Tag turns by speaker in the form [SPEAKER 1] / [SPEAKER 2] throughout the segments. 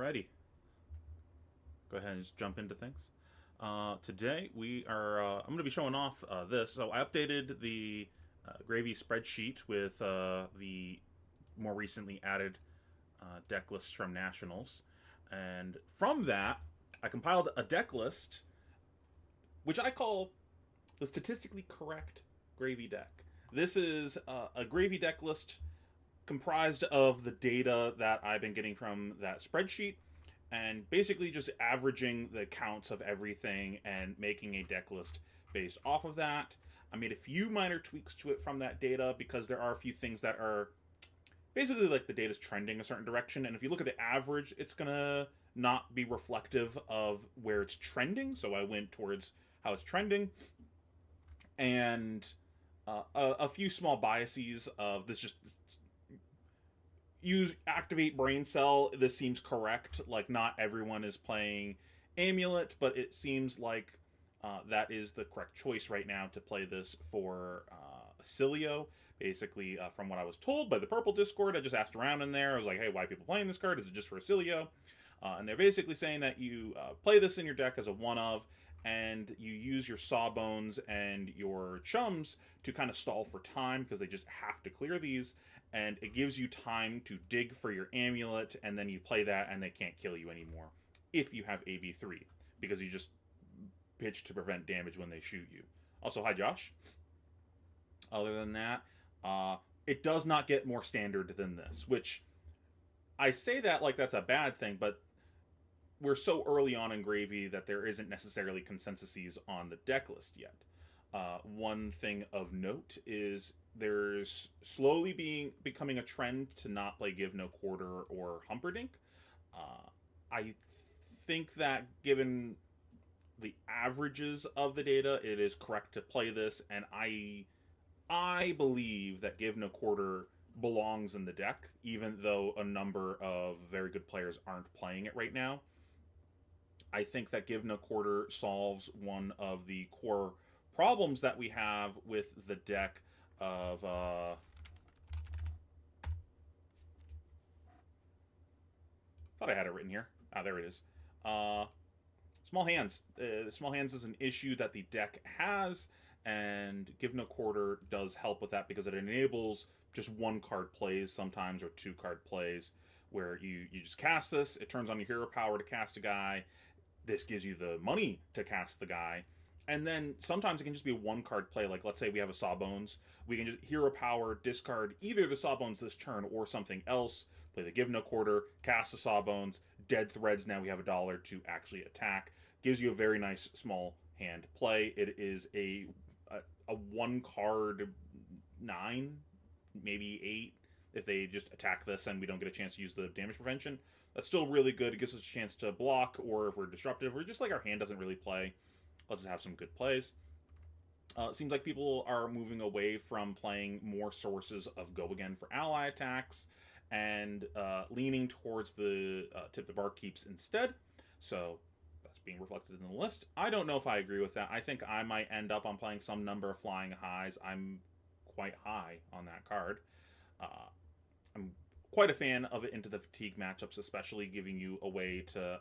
[SPEAKER 1] Alrighty, go ahead and just jump into things. Today we are. I'm going to be showing off this. So I updated the Gravy spreadsheet with the more recently added deck lists from Nationals, and from that I compiled a deck list, which I call the statistically correct Gravy deck. This is a Gravy deck list comprised of the data that I've been getting from that spreadsheet and basically just averaging the counts of everything and making a deck list based off of that. I made a few minor tweaks to it from that data because there are a few things that are basically like the data's trending a certain direction, and if you look at the average, it's gonna not be reflective of where it's trending. So I went towards how it's trending, and a few small biases of this just use activate brain cell. This seems correct. Like, not everyone is playing amulet, but it seems like that is the correct choice right now to play this for Cilio. Basically, from what I was told by the purple discord, I just asked around in there. I was like, hey, why are people playing this card? Is it just for Cilio? And they're basically saying that you play this in your deck as a one of, and you use your Sawbones and your Chums to kind of stall for time because they just have to clear these, and it gives you time to dig for your amulet, and then you play that and they can't kill you anymore if you have AB3, because you just pitch to prevent damage when they shoot you. Also, hi Josh. Other than that, it does not get more standard than this, which I say that like that's a bad thing, but we're so early on in Gravy that there isn't necessarily consensuses on the deck list yet. One thing of note is there's slowly becoming a trend to not play Give No Quarter or Humperdinck. I think that given the averages of the data, it is correct to play this, and I believe that Give No Quarter belongs in the deck, even though a number of very good players aren't playing it right now. I think that Give No Quarter solves one of the core problems that we have with the deck of thought I had it written here. Ah, there it is. Small hands. Small hands is an issue that the deck has, and Give No Quarter does help with that because it enables just one card plays sometimes, or two card plays, where you just cast this, it turns on your hero power to cast a guy, this gives you the money to cast the guy, and then sometimes it can just be a one card play. Like, let's say we have a Sawbones, we can just hero power, discard either the Sawbones this turn or something else, play the Give No Quarter, cast the Sawbones, dead threads, now we have $1 to actually attack. Gives you a very nice small hand play. It is a one card 9, maybe 8, if they just attack this and we don't get a chance to use the damage prevention. That's still really good. It gives us a chance to block, or if we're disruptive, or just like our hand doesn't really play, let's just have some good plays. It seems like people are moving away from playing more sources of go again for ally attacks and leaning towards the tip the bar keeps instead. So that's being reflected in the list. I don't know if I agree with that. I think I might end up on playing some number of flying highs. I'm quite high on that card. I'm quite a fan of it into the fatigue matchups, especially giving you a way to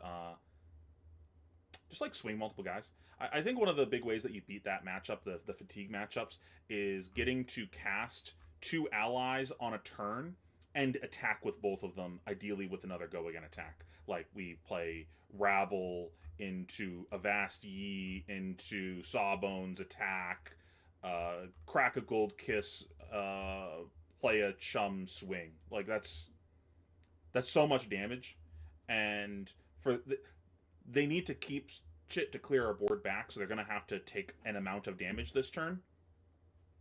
[SPEAKER 1] just like swing multiple guys. I think one of the big ways that you beat that matchup, the fatigue matchups, is getting to cast 2 allies on a turn and attack with both of them, ideally with another go again attack. Like, we play Rabble into Avast Ye into Sawbones attack, crack a Gold Kiss, play a Chum swing. Like, that's so much damage, and they need to keep shit to clear our board back, so they're going to have to take an amount of damage this turn.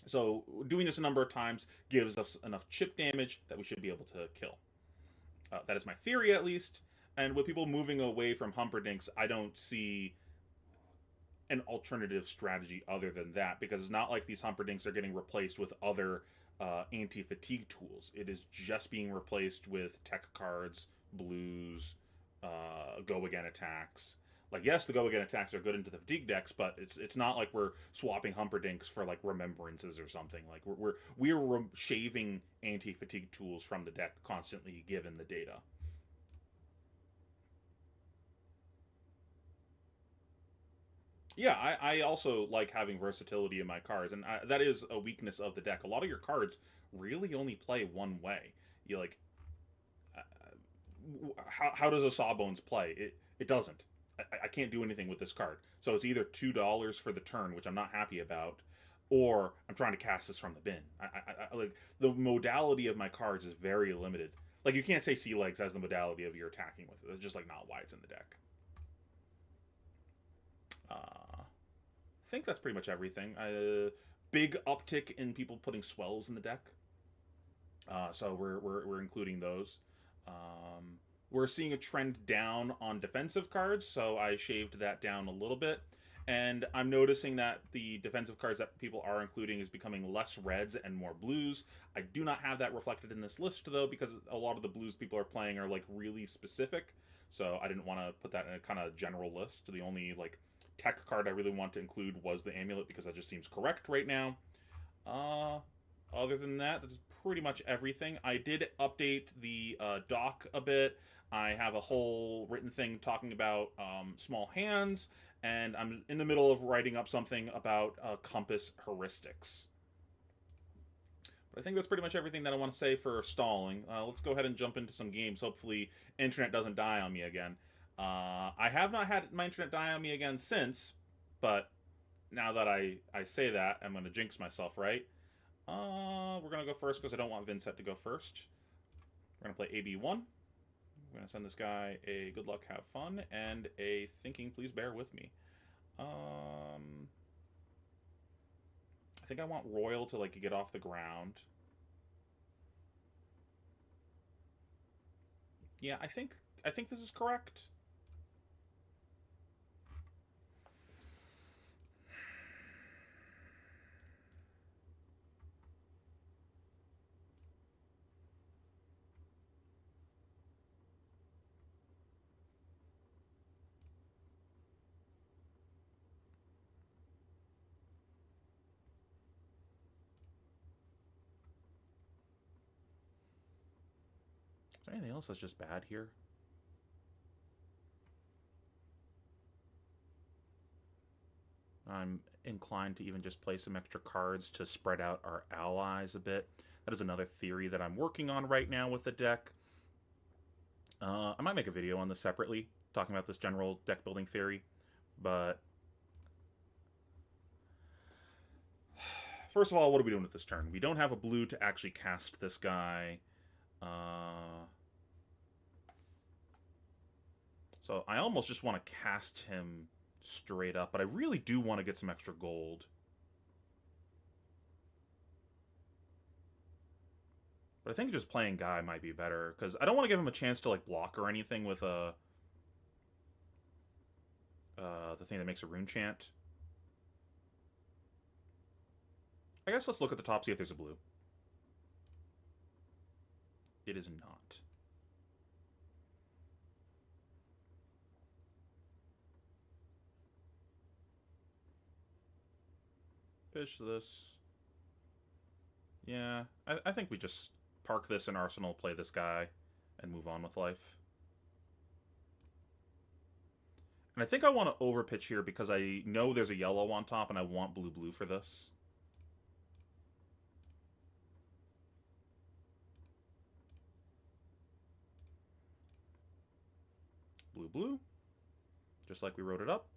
[SPEAKER 1] So doing this a number of times gives us enough chip damage that we should be able to kill. That is my theory, at least. And with people moving away from Humperdinks, I don't see an alternative strategy other than that, because it's not like these Humperdinks are getting replaced with other anti-fatigue tools. It is just being replaced with tech cards, blues, go again attacks. Like, yes, the go again attacks are good into the fatigue decks, but it's not like we're swapping Humperdinks for like remembrances or something. Like, we're shaving anti-fatigue tools from the deck constantly, given the data. Yeah, I also like having versatility in my cards, and that is a weakness of the deck. A lot of your cards really only play one way. You like, uh, how does a Sawbones play? It doesn't. I can't do anything with this card. So it's either $2 for the turn, which I'm not happy about, or I'm trying to cast this from the bin. Like the modality of my cards is very limited. Like you can't say Sea Legs as the modality of your attacking with it. It's just like not why it's in the deck. I think that's pretty much everything. Big uptick in people putting swells in the deck. So we're including those. Um, we're seeing a trend down on defensive cards, so I shaved that down a little bit. And I'm noticing that the defensive cards that people are including is becoming less reds and more blues. I do not have that reflected in this list though, because a lot of the blues people are playing are like really specific. So I didn't want to put that in a kind of general list. The only like tech card I really want to include was the amulet because that just seems correct right now. Uh, Other than that, that's pretty much everything. I did update the doc a bit. I have a whole written thing talking about small hands, and I'm in the middle of writing up something about compass heuristics. But I think that's pretty much everything that I want to say for stalling. Let's go ahead and jump into some games. Hopefully, internet doesn't die on me again. I have not had my internet die on me again since, but now that I say that, I'm going to jinx myself, right? We're going to go first because I don't want Vincet to go first. We're going to play AB1. We're going to send this guy a good luck, have fun, and a thinking, please bear with me. I think I want Royal to like get off the ground. Yeah, I think this is correct. Is there anything else that's just bad here? I'm inclined to even just play some extra cards to spread out our allies a bit. That is another theory that I'm working on right now with the deck. I might make a video on this separately, talking about this general deck building theory. But first of all, what are we doing with this turn? We don't have a blue to actually cast this guy. So I almost just want to cast him straight up, but I really do want to get some extra gold. But I think just playing Guy might be better, because I don't want to give him a chance to like block or anything with the thing that makes a rune chant. I guess let's look at the top, see if there's a blue. It is not. Fish this. Yeah, I think we just park this in Arsenal, play this guy, and move on with life. And I think I want to overpitch here because I know there's a yellow on top and I want blue-blue for this. Blue-blue. Just like we wrote it up.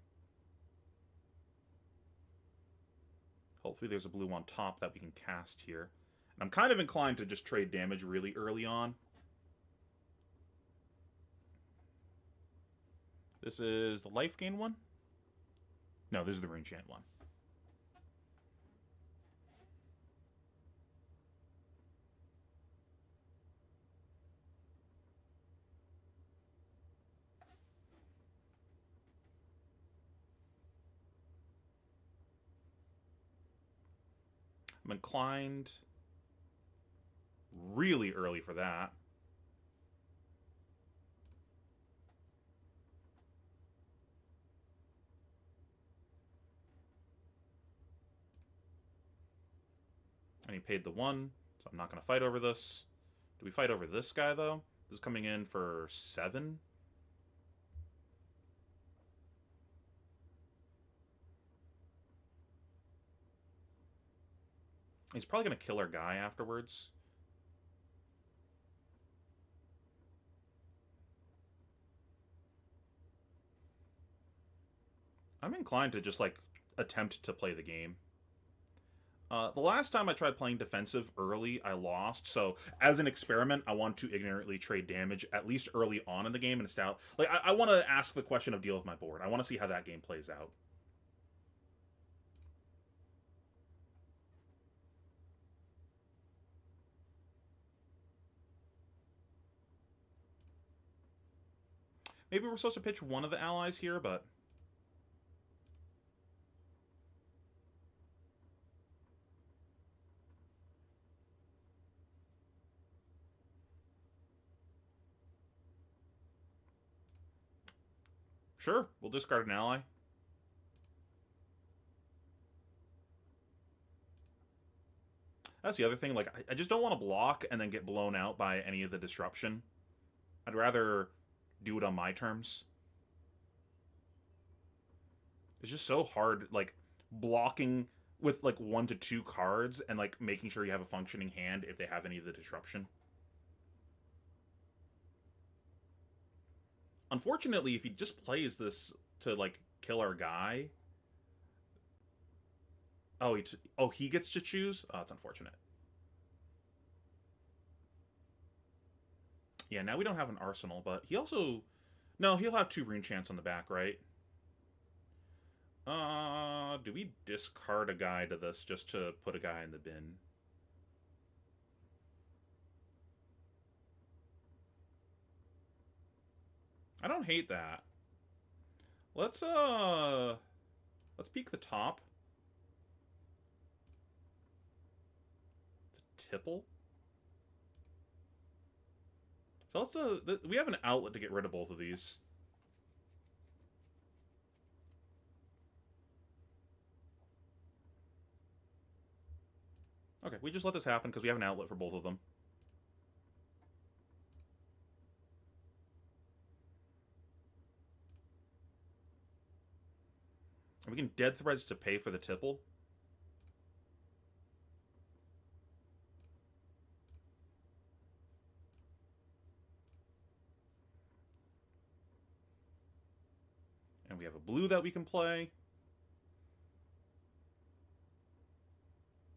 [SPEAKER 1] Hopefully there's a blue on top that we can cast here. And I'm kind of inclined to just trade damage really early on. This is the life gain one? No, this is the rune chant one. I'm inclined really early for that. And he paid the 1, so I'm not going to fight over this. Do we fight over this guy, though? This is coming in for 7. He's probably going to kill our guy afterwards. I'm inclined to just, like, attempt to play the game. The last time I tried playing defensive early, I lost. So, as an experiment, I want to ignorantly trade damage at least early on in the game and stout. Like, I want to ask the question of deal with my board. I want to see how that game plays out. Maybe we're supposed to pitch one of the allies here, but sure, we'll discard an ally. That's the other thing. Like, I just don't want to block and then get blown out by any of the disruption. I'd rather do it on my terms. It's just so hard, like, blocking with, like, 1 to 2 cards and, like, making sure you have a functioning hand if they have any of the disruption. Unfortunately, if he just plays this to, like, kill our guy... Oh, he gets to choose? Oh, that's unfortunate. Yeah, now we don't have an arsenal, but he also... No, he'll have 2 rune chants on the back, right? Do we discard a guy to this just to put a guy in the bin? I don't hate that. Let's peek the top. It's a tipple. So let's we have an outlet to get rid of both of these. Okay, we just let this happen because we have an outlet for both of them. And we can dead threads to pay for the tipple. And we have a blue that we can play.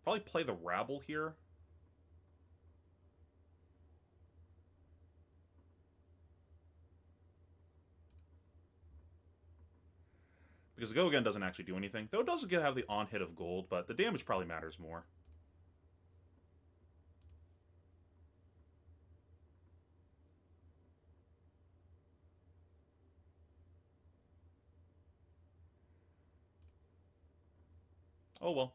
[SPEAKER 1] Probably play the rabble here. Because the go again doesn't actually do anything. Though it does have the on hit of gold, but the damage probably matters more. Oh well.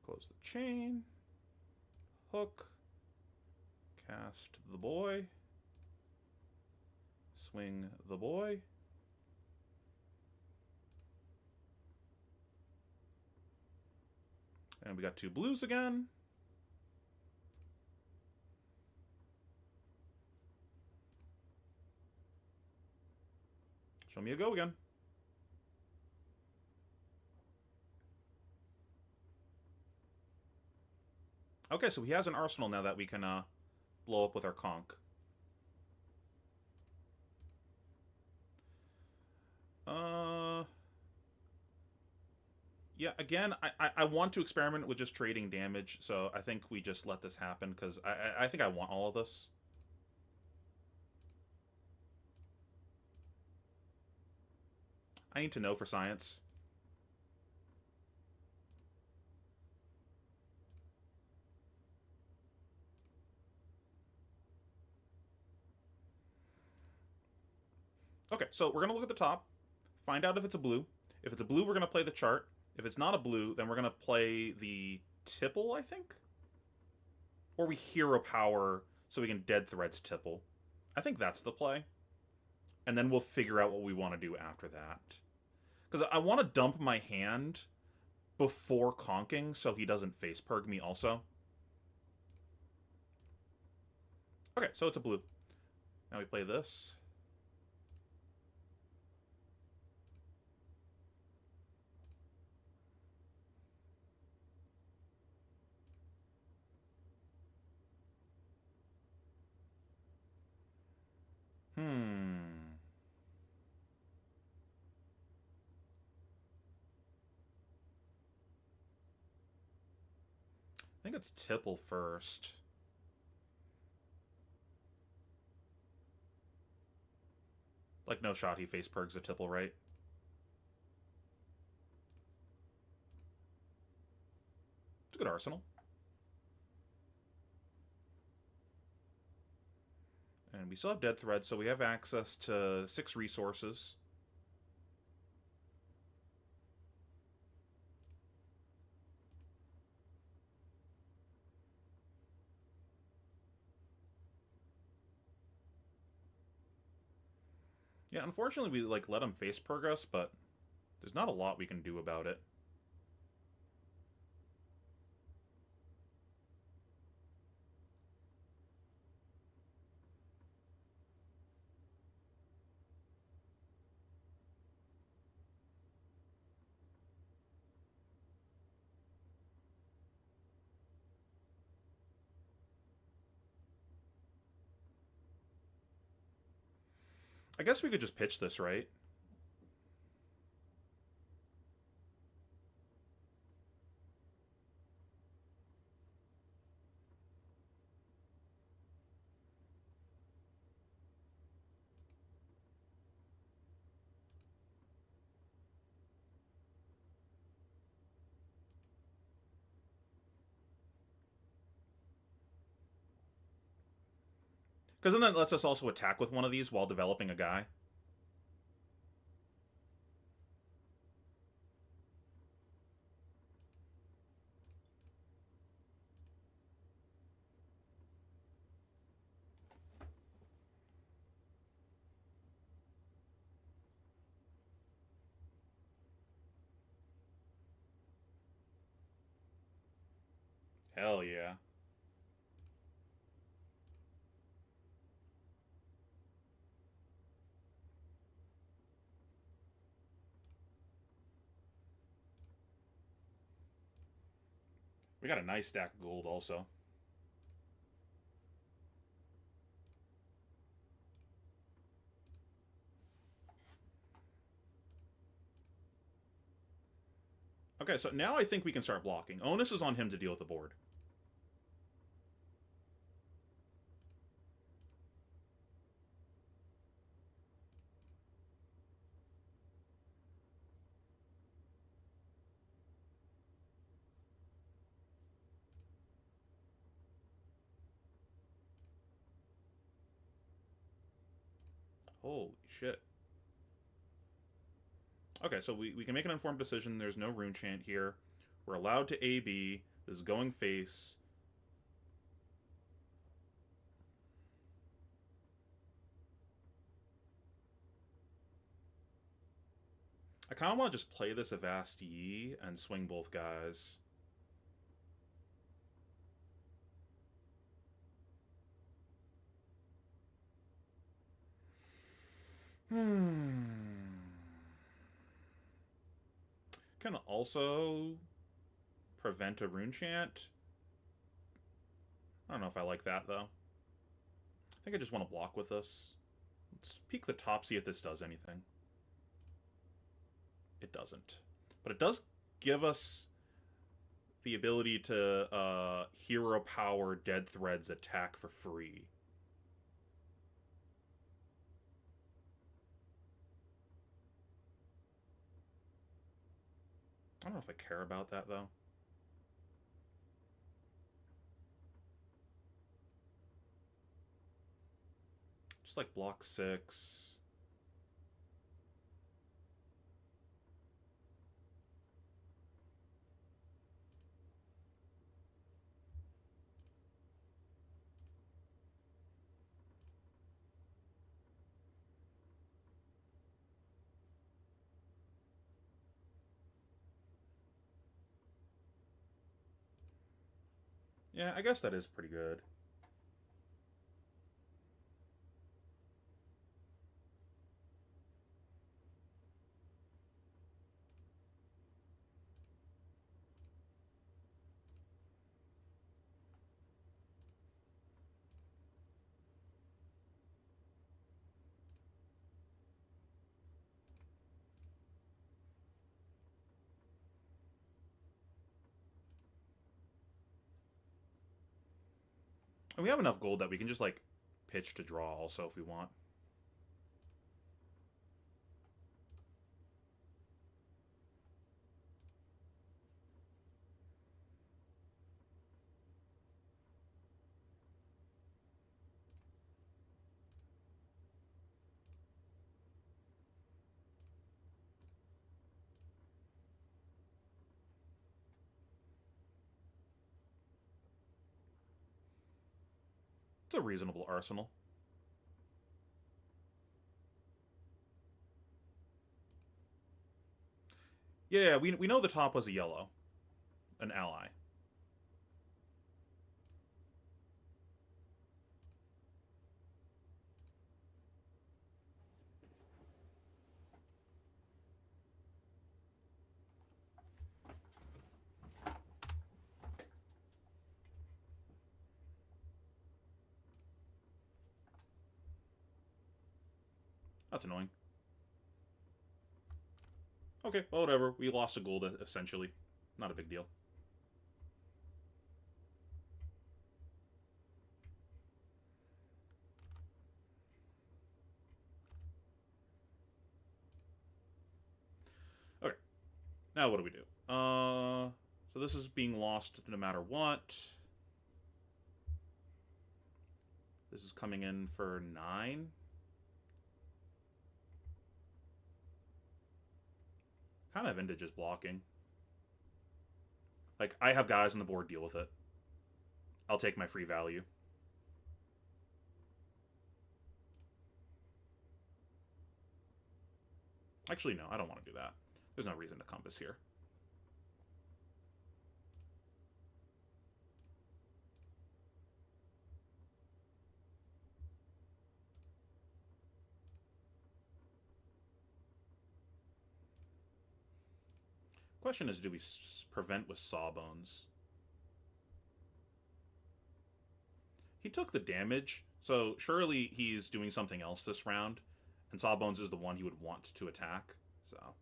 [SPEAKER 1] Close the chain. Hook. Cast the boy. Swing the boy. And we got 2 blues again. Show me a go again. Okay, so he has an arsenal now that we can blow up with our conch. Yeah, again, I want to experiment with just trading damage, so I think we just let this happen, because I think I want all of this. I need to know for science. Okay, so we're going to look at the top, find out if it's a blue. If it's a blue, we're going to play the chart. If it's not a blue, then we're going to play the tipple, I think? Or we hero power so we can dead threads tipple. I think that's the play. And then we'll figure out what we want to do after that. Because I want to dump my hand before conking so he doesn't face perg me also. Okay, so it's a blue. Now we play this. Hmm. I think it's Tipple first. Like, no shot he face pergs a Tipple, right? It's a good arsenal. And we still have Dead Thread, so we have access to 6 resources. Yeah, unfortunately we like let him face perg us, but there's not a lot we can do about it. I guess we could just pitch this, right? Because then that lets us also attack with one of these while developing a guy. Hell yeah. We got a nice stack of gold also. Okay, so now I think we can start blocking. Onus is on him to deal with the board. Holy shit. Okay, so we can make an informed decision. There's no rune chant here. We're allowed to AB. This is going face. I kind of want to just play this Avast Yi and swing both guys. Can also prevent a rune chant. I don't know if I like that, though. I think I just want to block with this. Let's peek the top, see if this does anything. It doesn't. But it does give us the ability to hero power Dead Thread's attack for free. I don't know if I care about that, though. Just like block 6. Yeah, I guess that is pretty good. And we have enough gold that we can just, like, pitch to draw also if we want. It's a reasonable arsenal. Yeah, we know the top was a yellow. An ally. That's annoying. Okay, well, whatever. We lost a gold, essentially. Not a big deal. Okay, now what do we do? So this is being lost no matter what. This is coming in for 9. Kind of into just blocking. Like, I have guys on the board, deal with it. I'll take my free value. Actually, no, I don't want to do that. There's no reason to compass here. Question is, do we prevent with Sawbones? He took the damage, so surely he's doing something else this round, and Sawbones is the one he would want to attack, so...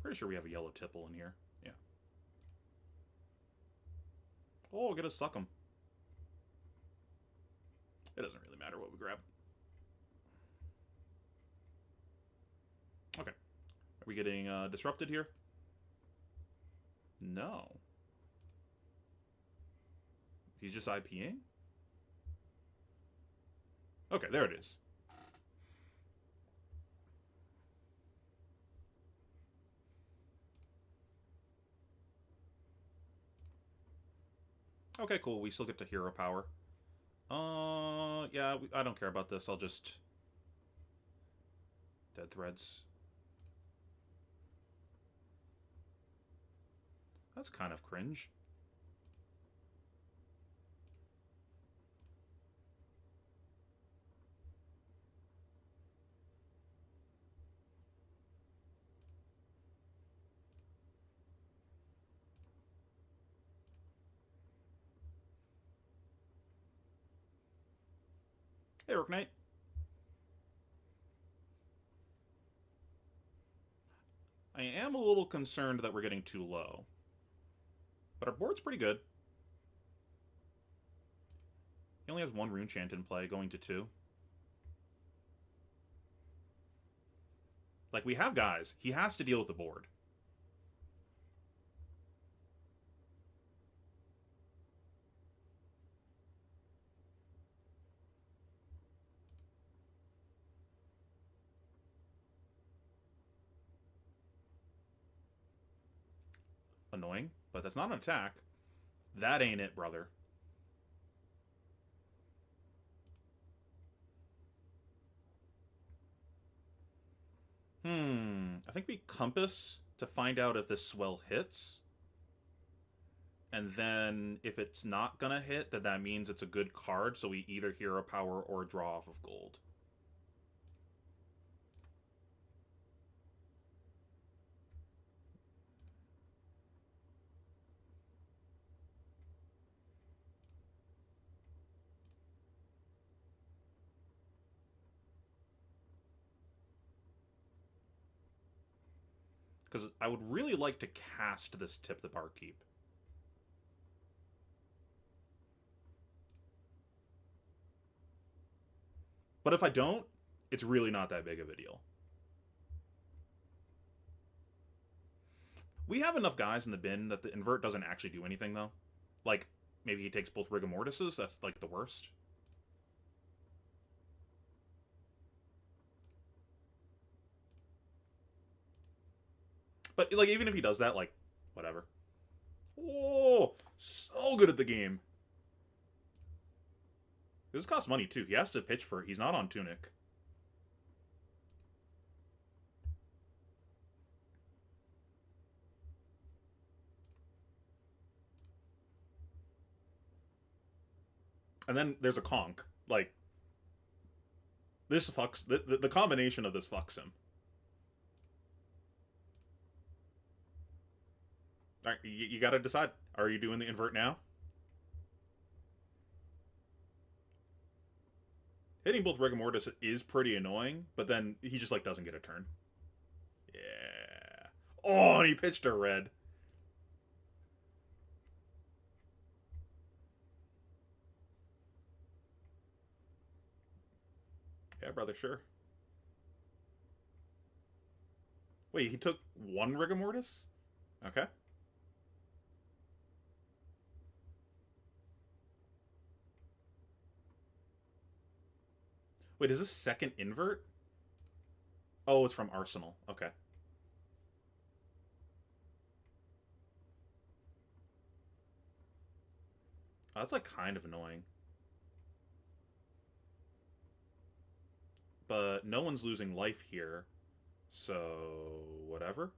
[SPEAKER 1] Pretty sure we have a yellow tipple in here. Yeah. Oh, get a suck 'em. It doesn't really matter what we grab. Okay. Are we getting disrupted here? No. He's just IPing? Okay, there it is. Okay, cool. We still get to hero power. Yeah, I don't care about this. I'll just... Dead threads. That's kind of cringe. Hey, Rook Knight. I am a little concerned that we're getting too low. But our board's pretty good. He only has 1 Rune Chant in play, going to 2. Like, we have guys. He has to deal with the board. Annoying, but that's not an attack. That ain't it, brother. I think we compass to find out if this swell hits. And then if it's not gonna hit, then that means it's a good card, so we either hero power or draw off of gold. Because I would really like to cast this Tip the Barkeep. But if I don't, it's really not that big of a deal. We have enough guys in the bin that the invert doesn't actually do anything, though. Like, maybe he takes both Rigor Mortises. That's, like, the worst. But, like, even if he does that, like, whatever. Oh, so good at the game. This costs money, too. He has to pitch for it. He's not on Tunic. And then there's a conch. Like, this fucks... The combination of this fucks him. Alright, you gotta decide. Are you doing the invert now? Hitting both Rigor Mortis is pretty annoying, but then he just, like, doesn't get a turn. Yeah. Oh, and he pitched a red. Yeah, brother, sure. Wait, he took one Rigor Mortis? Okay. Wait, is this second invert? Oh, it's from Arsenal. Okay. Oh, that's, like, kind of annoying. But no one's losing life here, so whatever.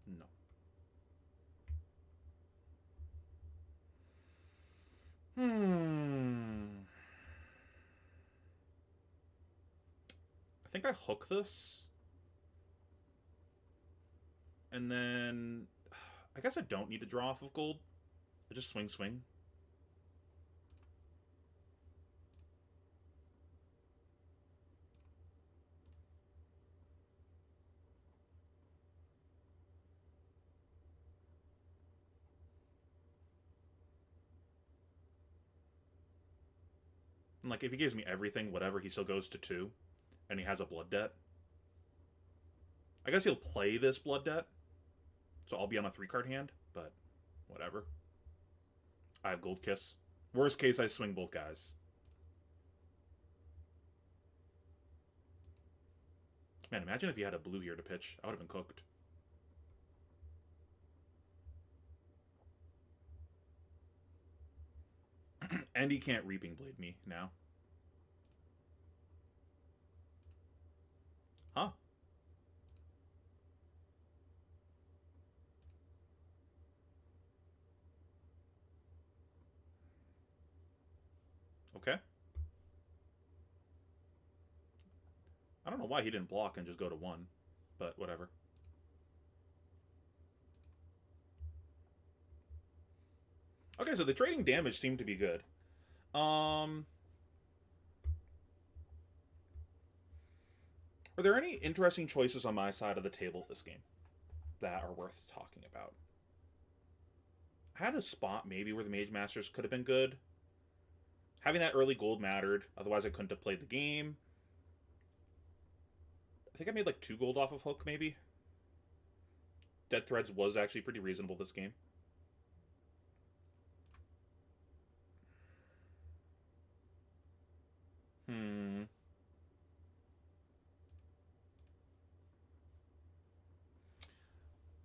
[SPEAKER 1] No. I think I hook this. And then... I guess I don't need to draw off of gold. I just swing, swing. And, like, if he gives me everything, whatever, he still goes to 2. And he has a Blood Debt. I guess he'll play this Blood Debt. So I'll be on a 3-card hand, but whatever. I have Gold Kiss. Worst case, I swing both guys. Man, imagine if he had a blue here to pitch. I would have been cooked. And he can't Reaping Blade me now. Huh? Okay. I don't know why he didn't block and just go to 1, but whatever. Okay, so the trading damage seemed to be good. Are there any interesting choices on my side of the table this game that are worth talking about? I had a spot maybe where the Mage Masters could have been good. Having that early gold mattered, otherwise I couldn't have played the game. I think I made like 2 gold off of Hook, maybe. Dead Threads was actually pretty reasonable this game.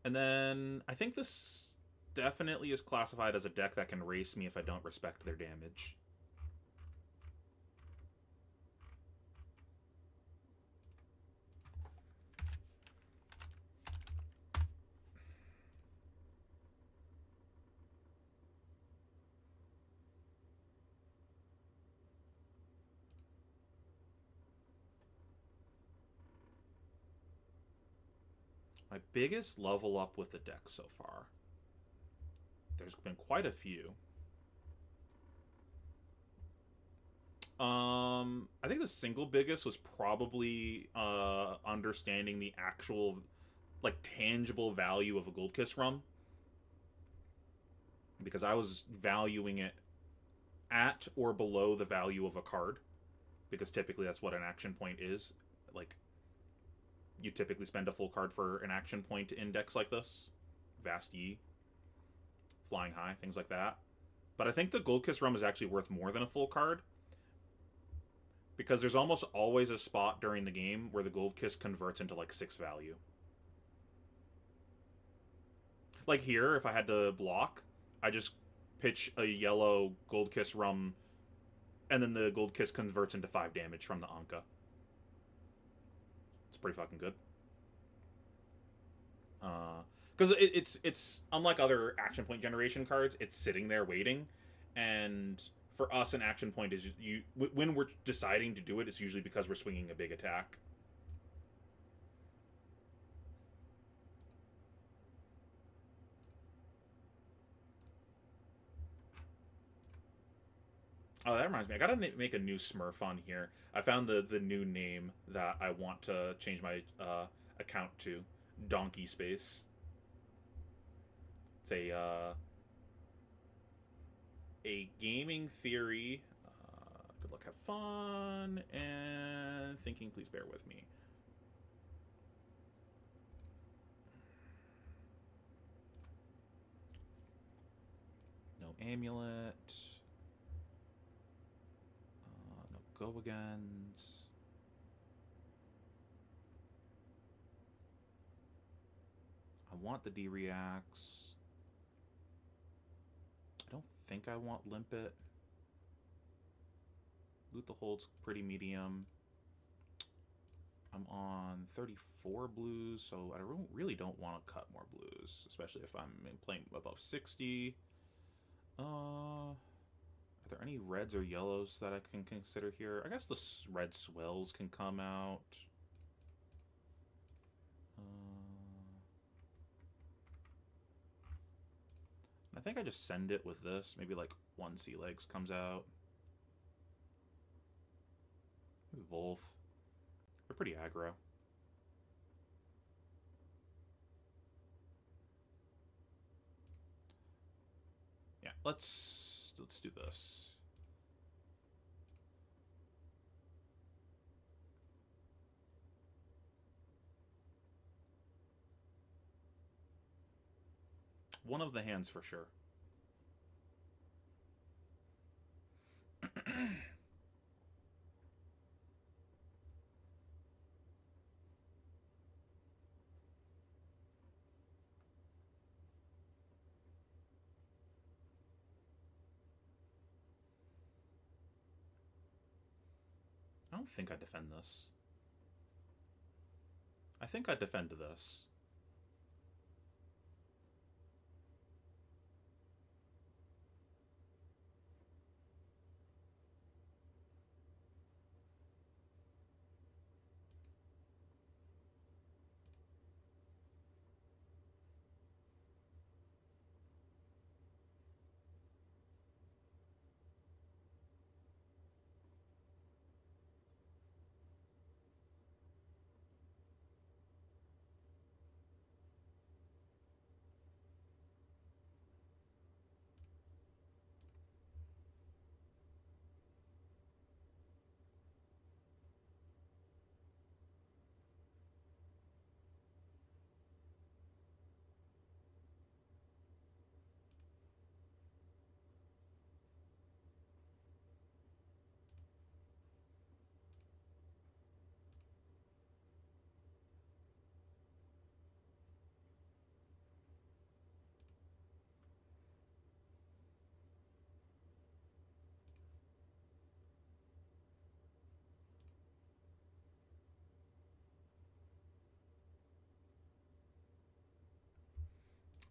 [SPEAKER 1] And then I think this definitely is classified as a deck that can race me if I don't respect their damage. My biggest level up with the deck so far. There's been quite a few. I think the single biggest was probably understanding the actual, like, tangible value of a Gold Kiss rum, because I was valuing it at or below the value of a card, because typically that's what an action point is. Like, you typically spend a full card for an action point to index like this. Vast Yi, Flying High, things like that. But I think the Gold Kiss rum is actually worth more than a full card, because there's almost always a spot during the game where the Gold Kiss converts into like 6 value. Like here, if I had to block, I just pitch a yellow Gold Kiss rum, and then the Gold Kiss converts into 5 damage from the Anka. It's pretty fucking good. Because it's unlike other action point generation cards, it's sitting there waiting, and for us, an action point is when we're deciding to do it, it's usually because we're swinging a big attack. Oh, that reminds me. I gotta make a new Smurf on here. I found the new name that I want to change my account to. Donkey Space. It's a gaming theory. Good luck, have fun, and thinking. Please bear with me. No amulet. No go-agains. I want the D-reacts. I don't think I want Limpet. Loot the Hold's pretty medium. I'm on 34 blues, so I really don't want to cut more blues, especially if I'm playing above 60. Are there any reds or yellows that I can consider here? I guess the red swells can come out. I think I just send it with this. Maybe like 1 Sea Legs comes out. Maybe both. They're pretty aggro. Yeah, let's do this. One of the hands for sure. I don't think I defend this. I think I defend this.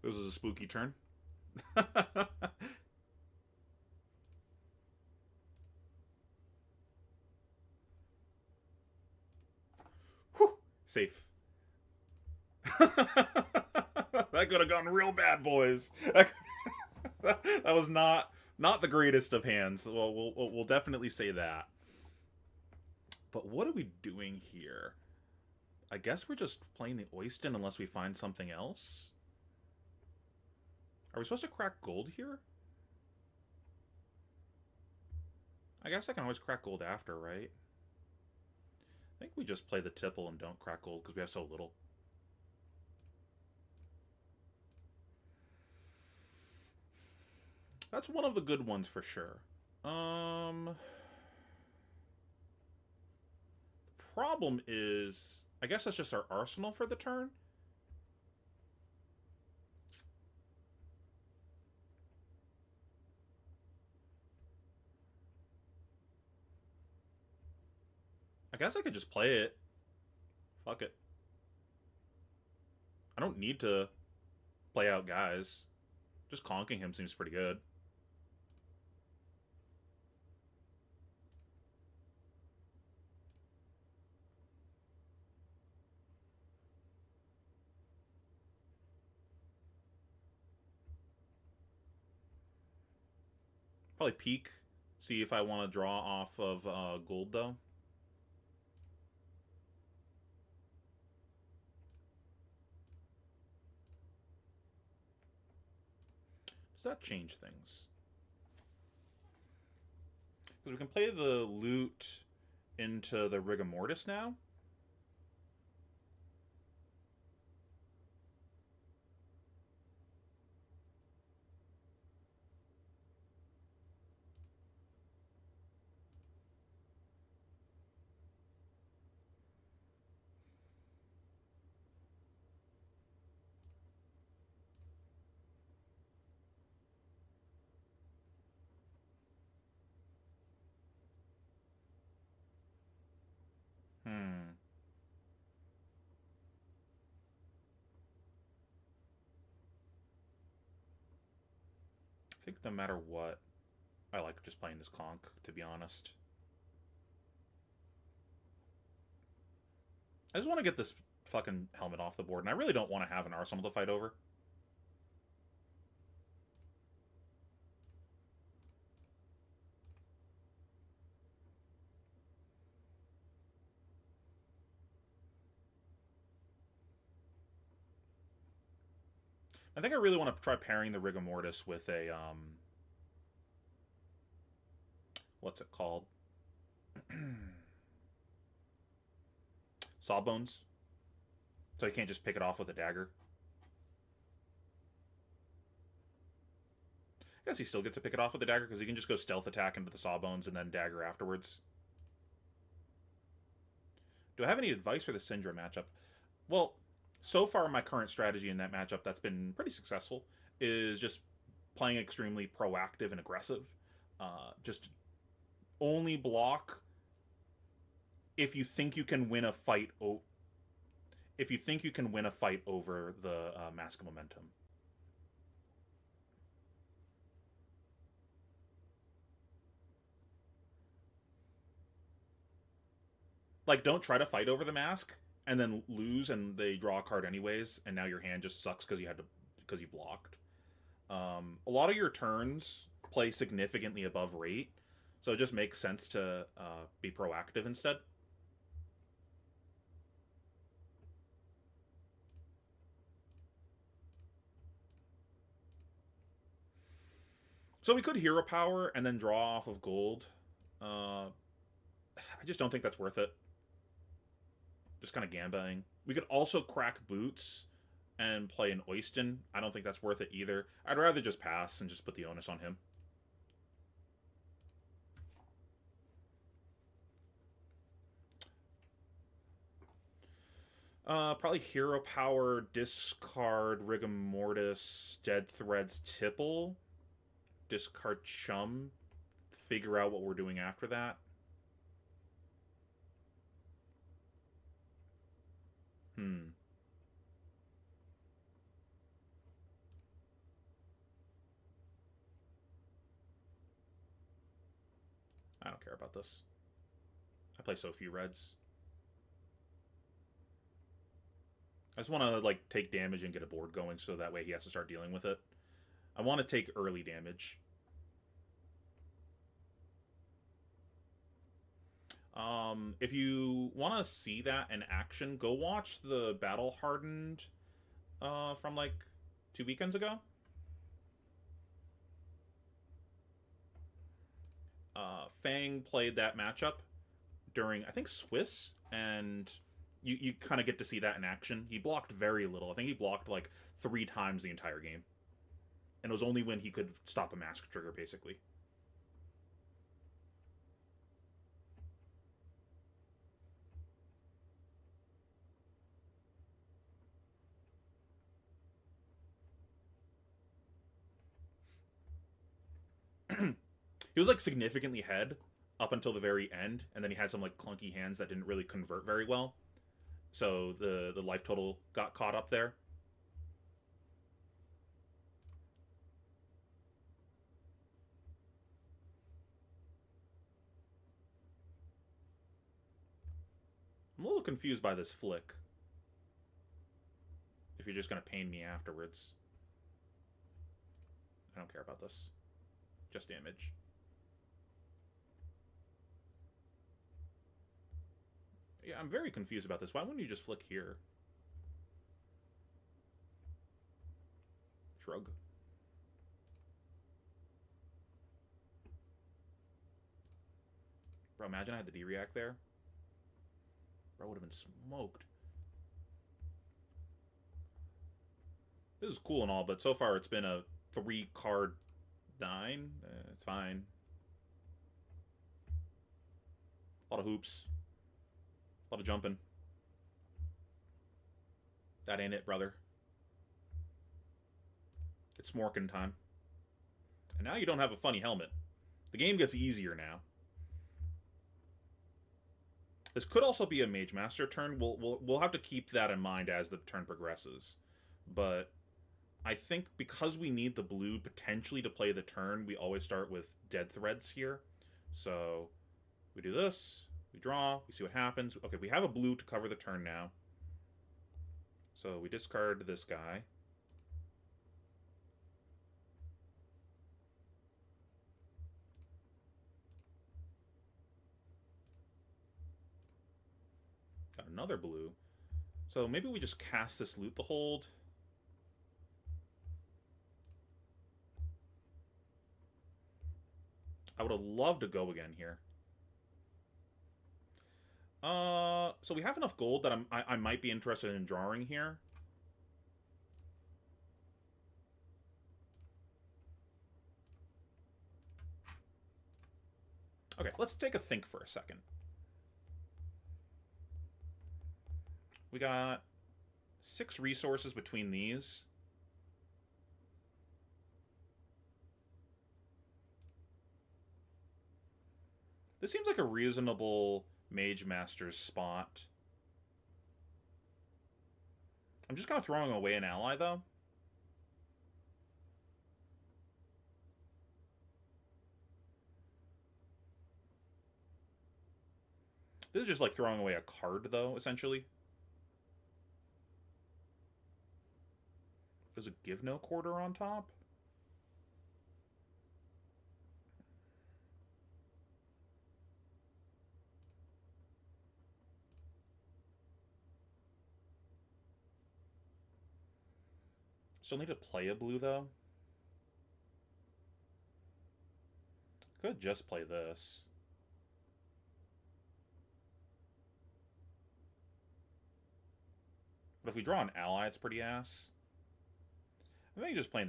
[SPEAKER 1] This was a spooky turn. Whew, safe. That could have gone real bad, boys. That was not the greatest of hands. Well, we'll definitely say that. But what are we doing here? I guess we're just playing the Oyston unless we find something else. Are we supposed to crack gold here? I guess I can always crack gold after, right? I think we just play the tipple and don't crack gold because we have so little. That's one of the good ones for sure. The problem is, I guess that's just our arsenal for the turn. I guess I could just play it. Fuck it. I don't need to play out guys. Just conking him seems pretty good. Probably peek. See if I want to draw off of gold, though. Does that change things? Because we can play the loot into the rigor mortis now. Hmm. I think no matter what, I like just playing this conk, to be honest. I just want to get this fucking helmet off the board, and I really don't want to have an arsenal to fight over. I think I really want to try pairing the rigor mortis with a what's it called? Sawbones. So I can't just pick it off with a dagger. I guess he still gets to pick it off with a dagger because he can just go stealth attack into the sawbones and then dagger afterwards. Do I have any advice for the Sindra matchup? Well, so far my current strategy in that matchup that's been pretty successful is just playing extremely proactive and aggressive. Just only block if you think you can win a fight. If you think you can win a fight over the Mask of Momentum. Like, don't try to fight over the mask and then lose and they draw a card anyways, and now your hand just sucks because you blocked. A lot of your turns play significantly above rate, so it just makes sense to be proactive instead. So we could hero power and then draw off of gold. I just don't think that's worth it. Just kind of gambling. We could also crack boots and play an Oyston. I don't think that's worth it either. I'd rather just pass and just put the onus on him. Probably hero power, discard rigor mortis, dead threads, tipple, discard chum, figure out what we're doing after that. Hmm. I don't care about this. I play so few reds. I just want to like take damage and get a board going, so that way he has to start dealing with it. I want to take early damage. If you want to see that in action, go watch the Battle Hardened from like 2 weekends ago. Fang played that matchup during, I think, Swiss, and you kind of get to see that in action. He blocked very little. I think he blocked like 3 times the entire game. And it was only when he could stop a mask trigger, basically. He was like significantly ahead up until the very end, and then he had some like clunky hands that didn't really convert very well. So the life total got caught up there. I'm a little confused by this flick. If you're just going to pain me afterwards. I don't care about this. Just damage. Yeah, I'm very confused about this. Why wouldn't you just flick here? Shrug. Bro, imagine I had the D-react there. Bro would have been smoked. This is cool and all, but so far it's been a 3-card 9. It's fine. A lot of hoops. A lot of jumping. That ain't it, brother. It's smorking time. And now you don't have a funny helmet. The game gets easier now. This could also be a Mage Master turn. We'll have to keep that in mind as the turn progresses. But I think because we need the blue potentially to play the turn, we always start with dead threads here. So we do this, we draw, we see what happens. Okay, we have a blue to cover the turn now. So we discard this guy. Got another blue. So maybe we just cast this Loot the Hold. I would have loved to go again here. So we have enough gold that I might be interested in drawing here. Okay, let's take a think for a second. We got 6 resources between these. This seems like a reasonable Mage Master's spot. I'm just kind of throwing away an ally, though. This is just like throwing away a card, though, essentially. There's a Give No Quarter on top. Still need to play a blue, though. Could just play this. But if we draw an ally, it's pretty ass. I think just playing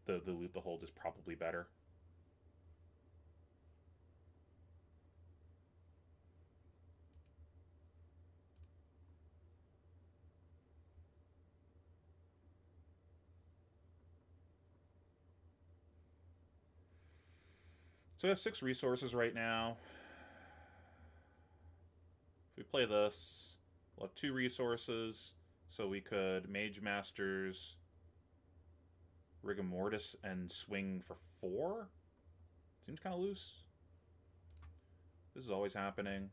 [SPEAKER 1] the Loot the Hold is probably better. So we have 6 resources right now. If we play this, we'll have 2 resources. So we could Mage Masters, Rigor Mortis, and swing for 4? Seems kind of loose. This is always happening.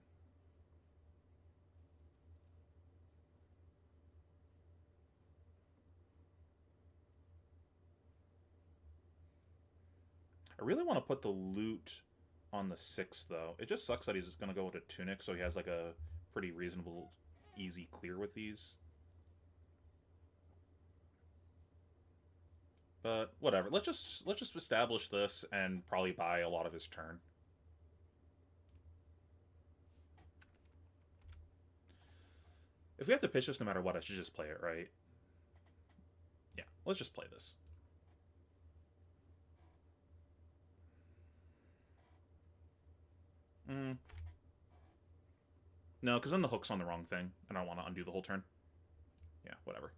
[SPEAKER 1] I really want to put the loot on the 6, though. It just sucks that he's going to go with a Tunic, so he has like a pretty reasonable, easy clear with these. But whatever. Let's just establish this and probably buy a lot of his turn. If we have to pitch this no matter what, I should just play it, right? Yeah, let's just play this. No, because then the hook's on the wrong thing, and I want to undo the whole turn. Yeah, whatever.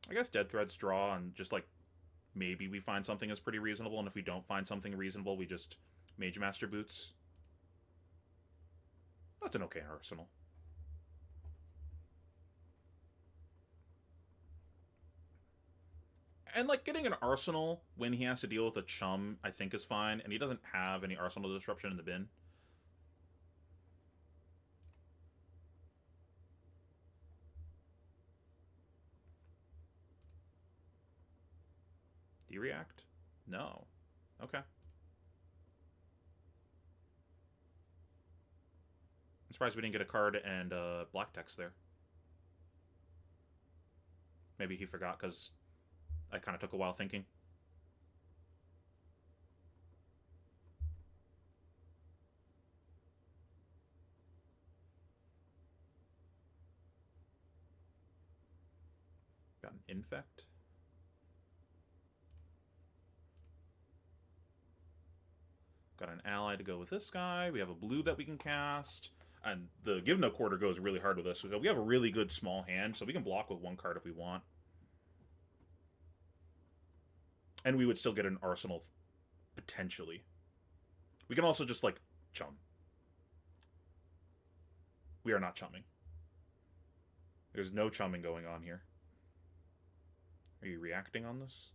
[SPEAKER 1] I guess Dead Threads draw and just like maybe we find something that's pretty reasonable, and if we don't find something reasonable, we just Mage Master Boots. That's an okay arsenal. And like getting an arsenal when he has to deal with a chum, I think is fine, and he doesn't have any arsenal disruption in the bin. Do you react? No. Okay. I'm surprised we didn't get a card and black text there. Maybe he forgot because I kind of took a while thinking. Got an infect. Got an ally to go with this guy. We have a blue that we can cast. And the Give No Quarter goes really hard with this. We have a really good small hand, so we can block with one card if we want. And we would still get an arsenal, potentially. We can also just, like, chum. We are not chumming. There's no chumming going on here. Are you reacting on this?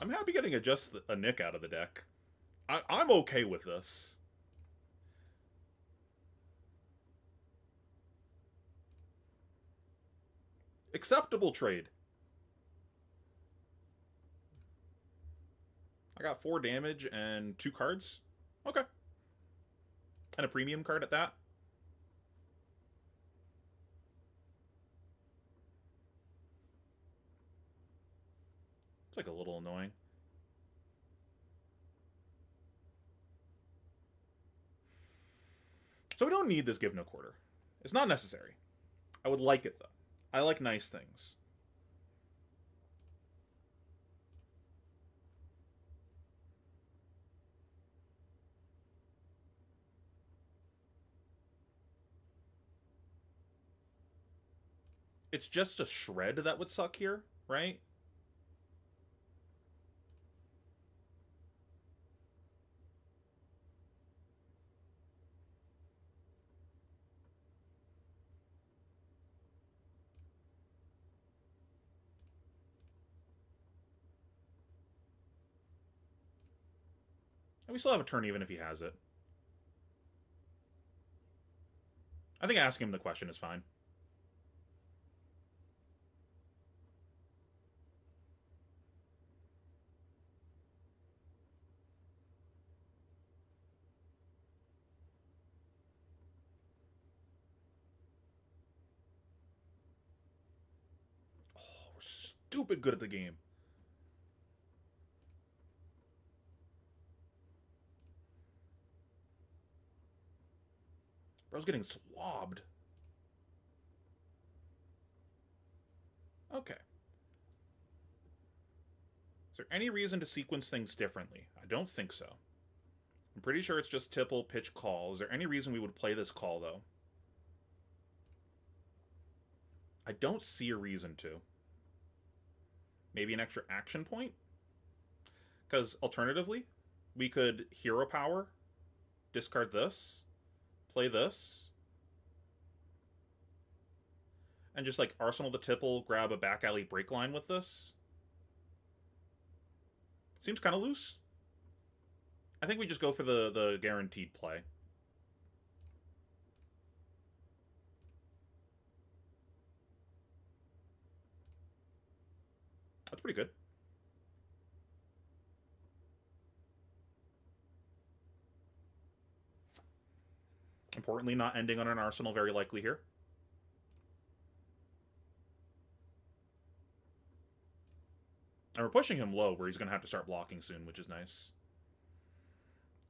[SPEAKER 1] I'm happy getting just a Nick out of the deck. I'm okay with this. Acceptable trade. I got 4 damage and 2 cards. Okay. And a premium card at that. It's like a little annoying. So we don't need this Give No Quarter. It's not necessary. I would like it, though. I like nice things. It's just a shred that would suck here, right? And we still have a turn even if he has it. I think asking him the question is fine. Oh, we're stupid good at the game. Bro's getting swabbed. Okay. Is there any reason to sequence things differently? I don't think so. I'm pretty sure it's just tipple, pitch, call. Is there any reason we would play this call, though? I don't see a reason to. Maybe an extra action point? Because alternatively, We could hero power, discard this, play this, and just like Arsenal the Tipple, grab a back alley break line with this. Seems kind of loose. I think we just go for the guaranteed play. That's pretty good. Importantly, not ending on an Arsenal, very likely here. And we're pushing him low, where he's going to have to start blocking soon, which is nice.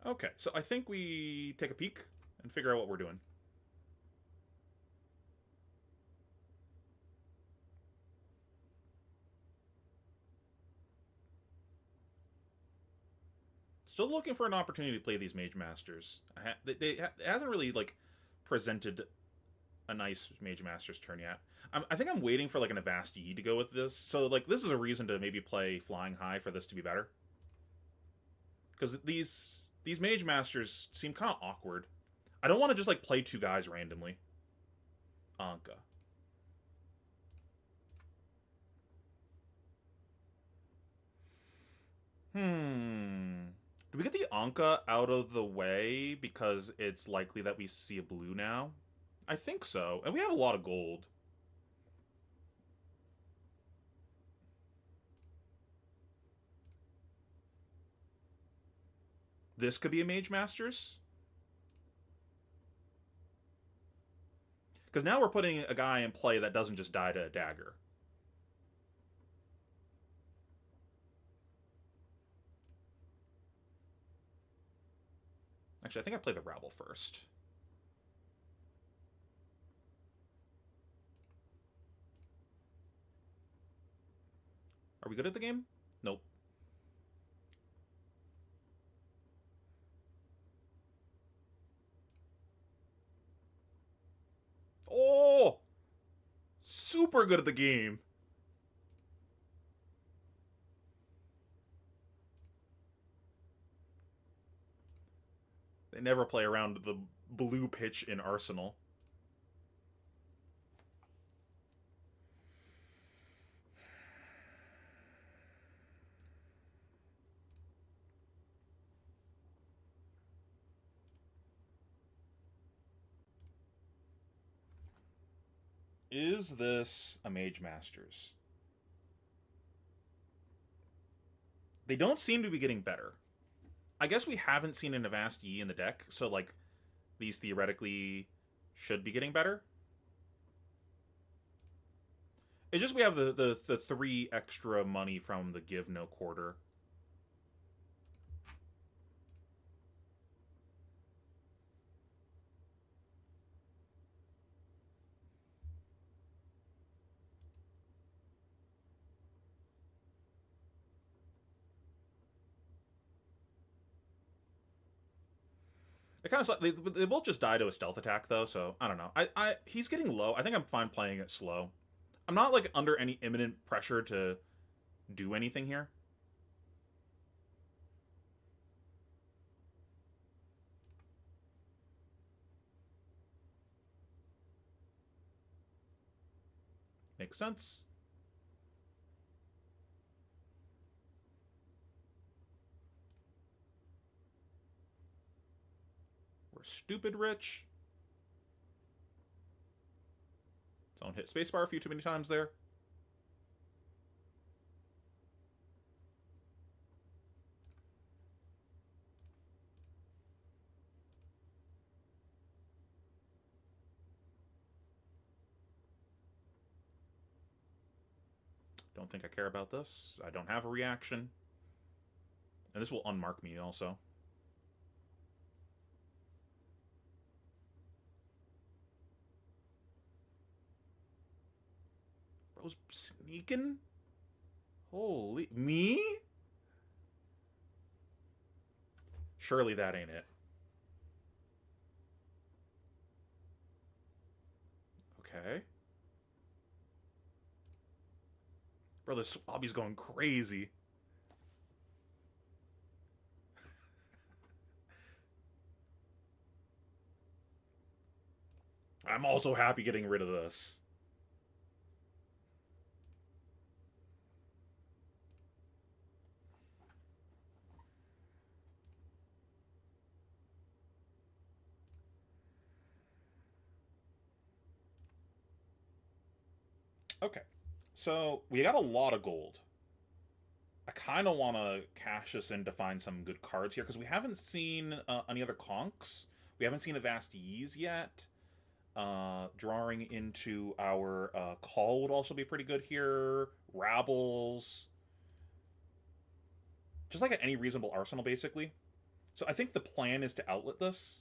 [SPEAKER 1] Okay, so I think we take a peek and figure out what we're doing. Still looking for an opportunity to play these Mage Masters. It hasn't really, like, presented a nice Mage Masters turn yet. I think I'm waiting for, like, an Avast E to go with this. So, like, this is a reason to maybe play Flying High for this to be better. Because these Mage Masters seem kind of awkward. I don't want to just, like, play two guys randomly. Anka. Do we get the Anka out of the way because it's likely that we see a blue now? I think so. And we have a lot of gold. This could be a Mage Masters. Because now we're putting a guy in play that doesn't just die to a dagger. Actually, I think I play the Rabble first. Are we good at the game? Nope. Oh! Super good at the game. They never play around the blue pitch in Arsenal. Is this a Mage Masters? They don't seem to be getting better. I guess we haven't seen an Avast E in the deck, so, like, these theoretically should be getting better. It's just we have the 3 extra money from the Give No Quarter. It kind of they both just die to a stealth attack though, so I don't know. He's getting low. I think I'm fine playing it slow. I'm not like under any imminent pressure to do anything here. Makes sense. We're stupid rich. Don't hit spacebar a few too many times there. Don't think I care about this. I don't have a reaction. And this will unmark me also. Bro's sneaking? Holy... Me? Surely that ain't it. Okay. Bro, this lobby's going crazy. I'm also happy getting rid of this. Okay, so we got a lot of gold. I kind of want to cash this in to find some good cards here because we haven't seen any other conks. We haven't seen a Vast Ease yet. Drawing into our call would also be pretty good here. Rabbles. Just like at any reasonable arsenal, basically. So I think the plan is to outlet this.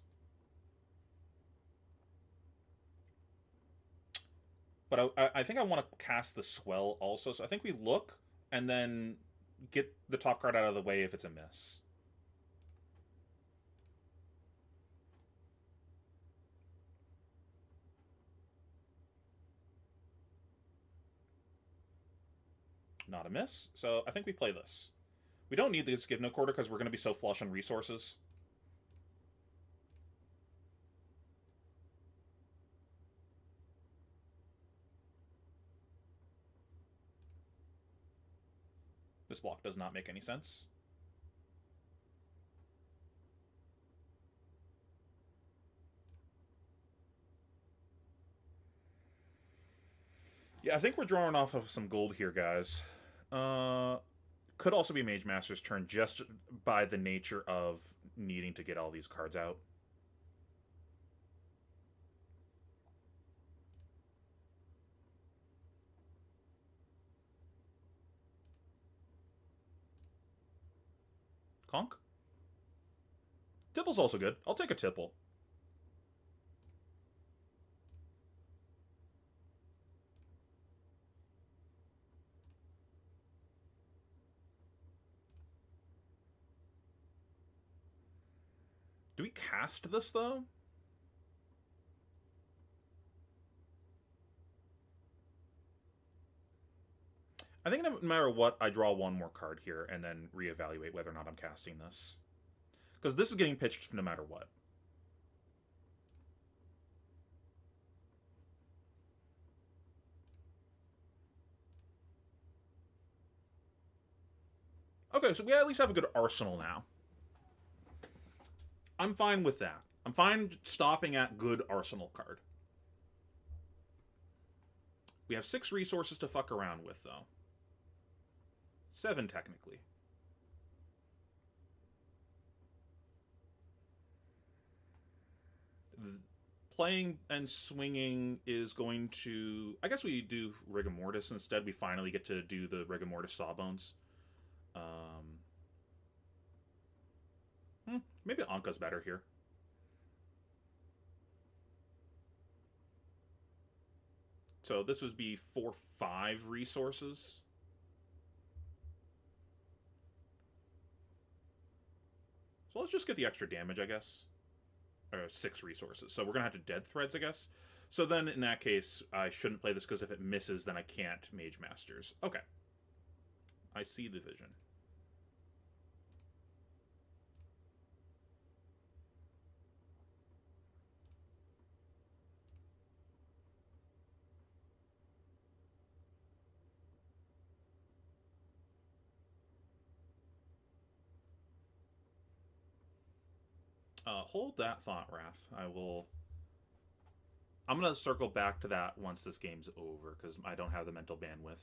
[SPEAKER 1] But I think I want to cast the Swell also. So I think we look and then get the top card out of the way if it's a miss. Not a miss. So I think we play this. We don't need this Give No Quarter because we're going to be so flush on resources. This block does not make any sense. Yeah, I think we're drawing off of some gold here, guys. Could also be Mage Master's turn just by the nature of needing to get all these cards out. Conk? Tipple's also good. I'll take a Tipple. Do we cast this, though? I think no matter what, I draw one more card here and then reevaluate whether or not I'm casting this. Because this is getting pitched no matter what. Okay, so we at least have a good arsenal now. I'm fine with that. I'm fine stopping at good arsenal card. We have 6 resources to fuck around with, though. 7, technically. Playing and swinging is going to... I guess we do Rigor Mortis instead. We finally get to do the Rigor Mortis Sawbones. Maybe Anka's better here. So this would be 4-5 resources. So let's just get the extra damage, I guess. 6 resources. So we're going to have to Dead Threads, I guess. So then, in that case, I shouldn't play this because if it misses, then I can't Mage Masters. Okay. I see the vision. Hold that thought, Raph. I'm going to circle back to that once this game's over, because I don't have the mental bandwidth.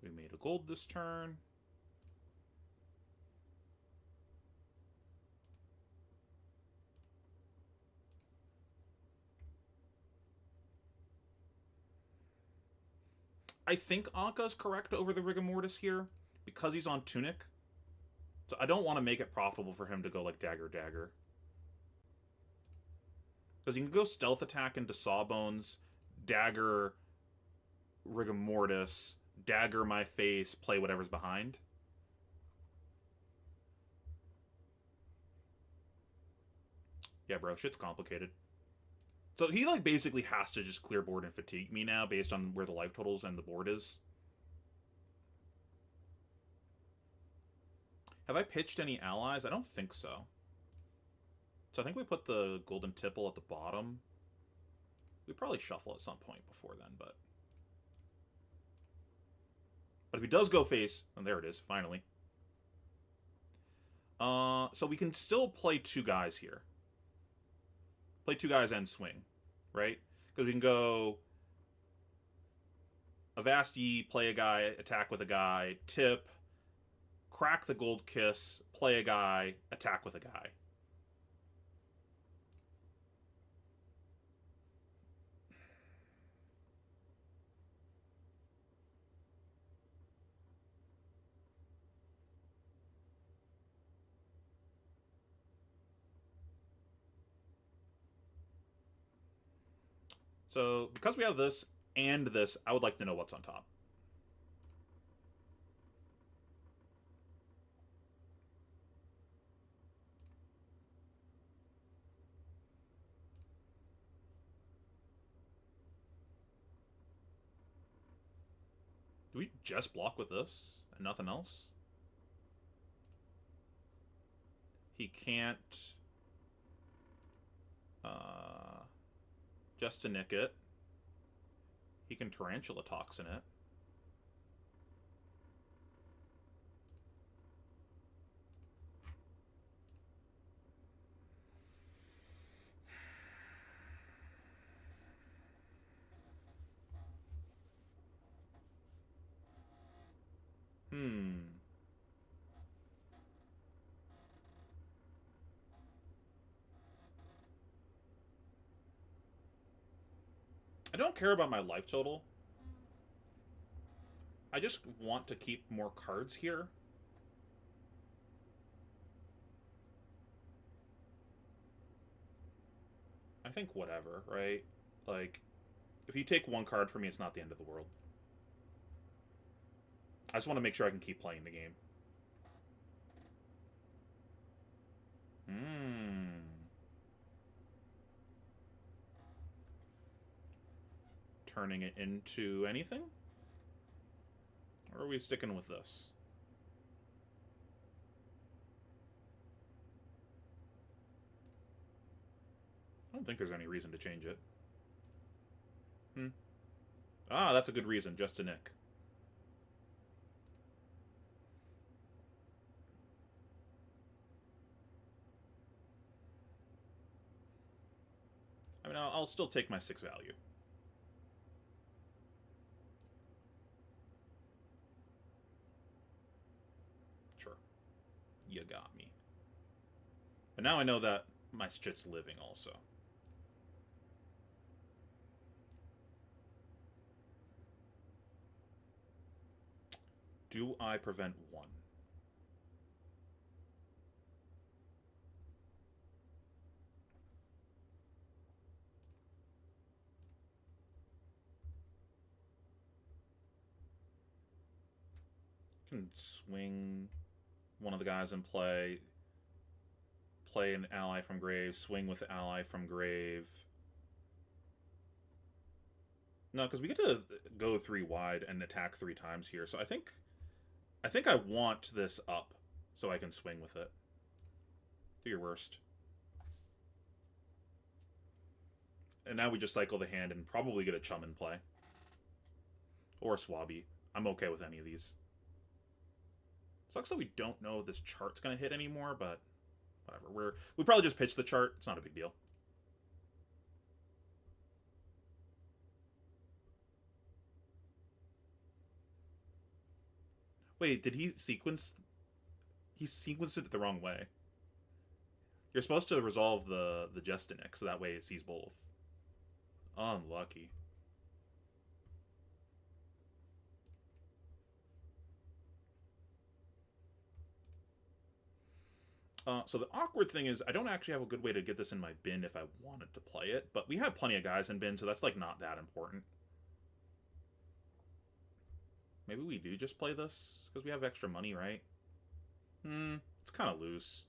[SPEAKER 1] We made a gold this turn. I think Anka's correct over the Rigor Mortis here, because he's on Tunic. So I don't want to make it profitable for him to go like Dagger Dagger. Because you can go stealth attack into Sawbones, dagger Rigor Mortis, dagger my face, play whatever's behind. Yeah, bro, shit's complicated. So he, like, basically has to just clear board and fatigue me now based on where the life totals and the board is. Have I pitched any allies? I don't think so. So I think we put the Golden Tipple at the bottom. We probably shuffle at some point before then, but... But if he does go face... And there it is, finally. So we can still play two guys here. Play two guys and swing, right? Because we can go... Avasti, play a guy, attack with a guy, tip, crack the Gold Kiss, play a guy, attack with a guy. So, because we have this and this, I would like to know what's on top. Do we just block with this and nothing else? He can't... just to nick it. He can Tarantula Toxin it. I don't care about my life total. I just want to keep more cards here. I think whatever, right? Like, if you take one card from me, it's not the end of the world. I just want to make sure I can keep playing the game. Turning it into anything? Or are we sticking with this? I don't think there's any reason to change it. Ah, that's a good reason, just to nick. I mean, I'll still take my 6 value. Sure. You got me. But now I know that my shit's living also. Do I prevent 1? Can swing one of the guys in play an ally from grave, swing with the ally from grave. No, because we get to go 3 wide and attack 3 times here, so I think I want this up so I can swing with it. Do your worst. And now we just cycle the hand and probably get a chum in play. Or a swabby. I'm okay with any of these. Sucks that we don't know if this chart's going to hit anymore, but whatever. We probably just pitch the chart. It's not a big deal. Wait, did he sequence... He sequenced it the wrong way. You're supposed to resolve the Jestinic, so that way it sees both. Unlucky. So the awkward thing is I don't actually have a good way to get this in my bin if I wanted to play it, but we have plenty of guys in bin, so that's like not that important. Maybe we do just play this because we have extra money, right? It's kind of loose.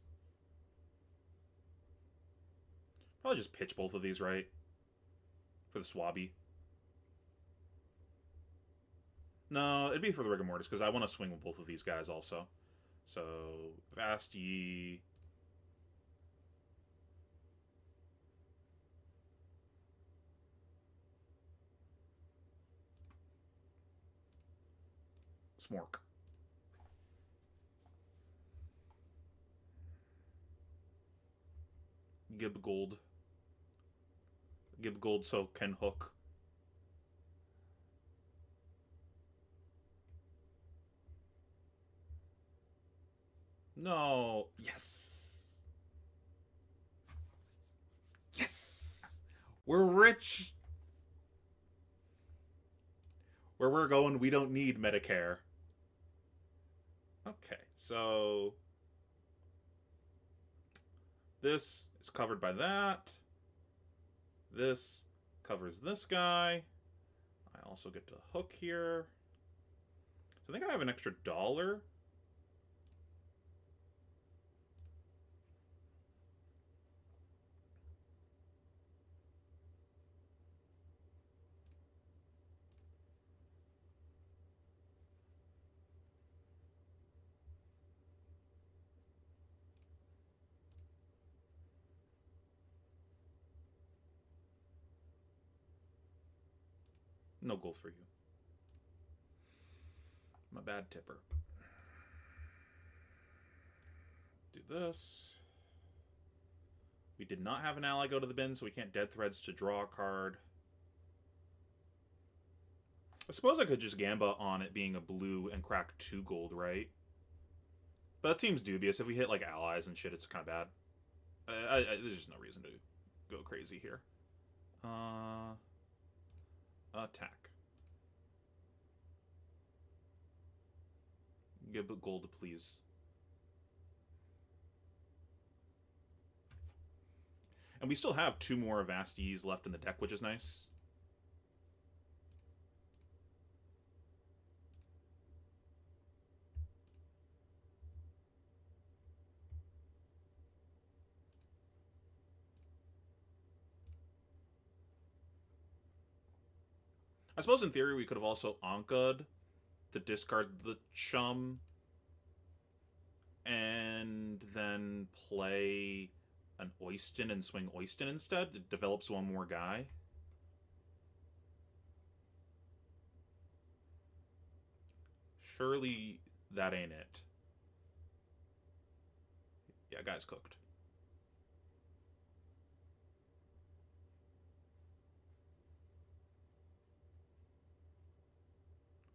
[SPEAKER 1] Probably just pitch both of these, right? For the Swabby. No, it'd be for the Rigor Mortis because I want to swing with both of these guys also. So, Vast Ye. Smork. Gib Gold. Gib Gold so can hook. No. Yes. Yes. We're rich. Where we're going, we don't need Medicare. Okay, so this is covered by that. This covers this guy. I also get to hook here. So I think I have an extra $1. No gold for you. I'm a bad tipper. Do this. We did not have an ally go to the bin, so we can't Dead Threads to draw a card. I suppose I could just Gamba on it being a blue and crack 2 gold, right? But that seems dubious. If we hit like allies and shit, it's kind of bad. There's just no reason to go crazy here. Attack. Give gold, please. And we still have 2 more Vasties left in the deck, which is nice. I suppose in theory we could have also Anka'd to discard the Chum and then play an Oyston and swing Oyston instead. It develops one more guy. Surely that ain't it. Yeah, guy's cooked.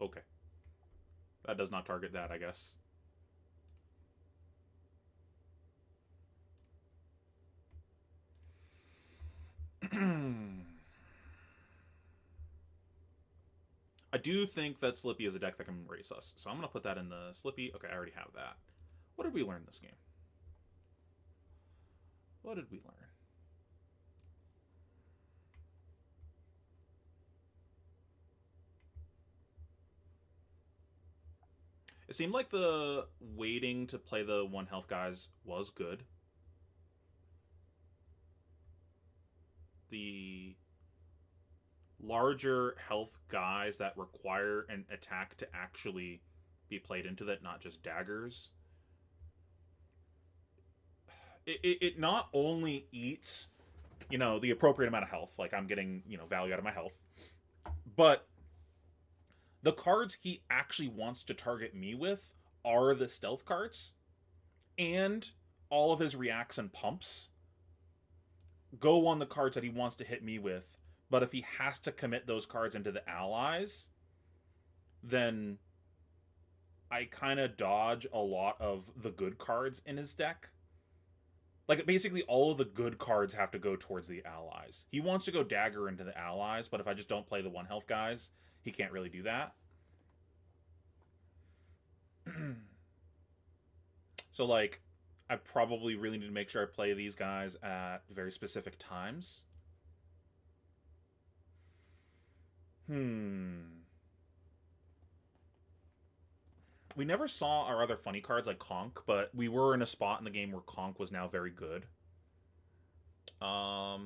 [SPEAKER 1] Okay. That does not target that, I guess. I do think that Slippy is a deck that can race us, so I'm going to put that in the Slippy. Okay, I already have that. What did we learn this game? What did we learn? It seemed like the waiting to play the 1 health guys was good. The larger health guys that require an attack to actually be played into that, not just daggers. It not only eats, you know, the appropriate amount of health, like I'm getting, you know, value out of my health, but the cards he actually wants to target me with are the stealth cards, and all of his reacts and pumps go on the cards that he wants to hit me with. But if he has to commit those cards into the allies, then I kind of dodge a lot of the good cards in his deck. Like, basically all of the good cards have to go towards the allies. He wants to go dagger into the allies, but if I just don't play the 1 health guys, he can't really do that. So, like, I probably really need to make sure I play these guys at very specific times. We never saw our other funny cards like Conk, but we were in a spot in the game where Conk was now very good. I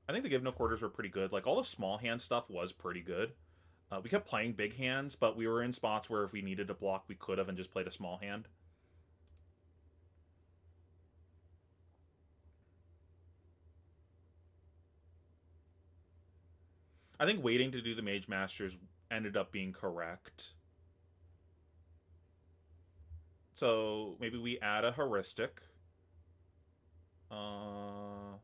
[SPEAKER 1] think the give no quarters were pretty good. Like all the small hand stuff was pretty good. We kept playing big hands, but we were in spots where if we needed to block, we could have and just played a small hand. I think waiting to do the Mage Masters ended up being correct. So maybe we add a heuristic. I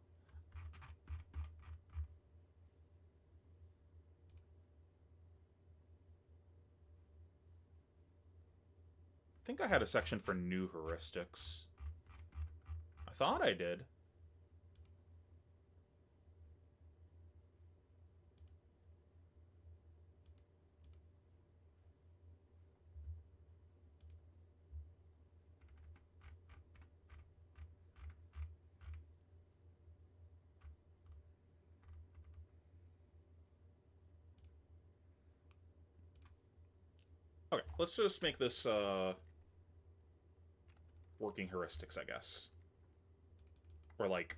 [SPEAKER 1] think I had a section for new heuristics. I thought I did. Okay, let's just make this working heuristics, I guess. Or like,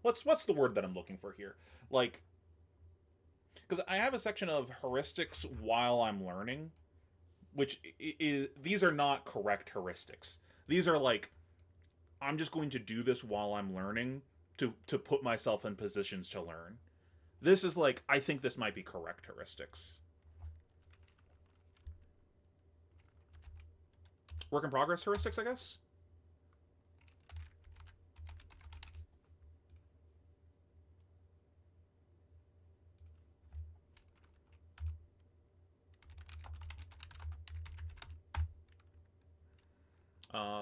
[SPEAKER 1] what's the word that I'm looking for here? Like, because I have a section of heuristics while I'm learning, which is these are not correct heuristics. These are like, I'm just going to do this while I'm learning to put myself in positions to learn. This is like, I think this might be correct heuristics. Work in progress heuristics, I guess.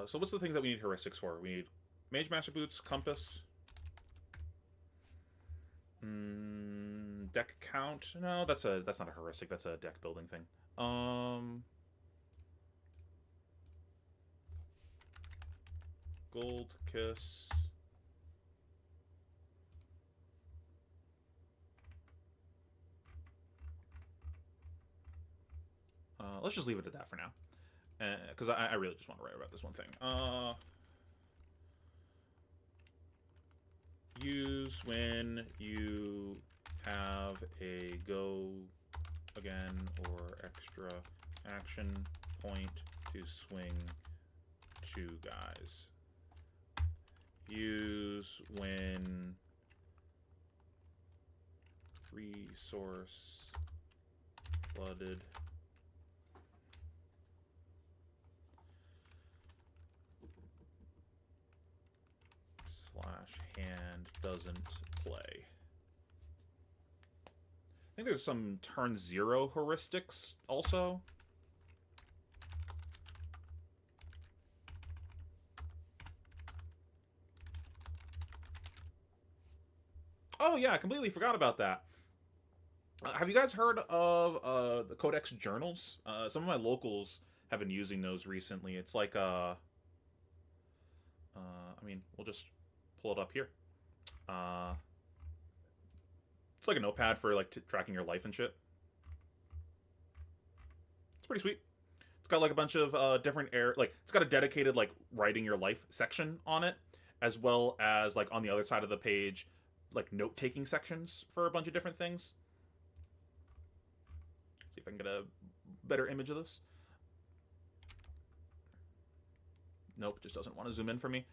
[SPEAKER 1] So what's the things that we need heuristics for? We need Mage Master Boots, Compass, deck count. No, that's not a heuristic. That's a deck building thing. Gold Kiss. Let's just leave it at that for now, because I really just want to write about this one thing. Use when you have a go again or extra action point to swing two guys. Use when resource flooded. / hand doesn't play. I think there's some turn 0 heuristics also. Oh yeah, I completely forgot about that. Have you guys heard of the Codex Journals? Some of my locals have been using those recently. It's like I mean, we'll just pull it up here. It's like a notepad for like tracking your life and shit. It's pretty sweet. It's got like a bunch of different like it's got a dedicated like writing your life section on it, as well as like on the other side of the page, like note taking sections for a bunch of different things. See if I can get a better image of this. Nope, just doesn't want to zoom in for me.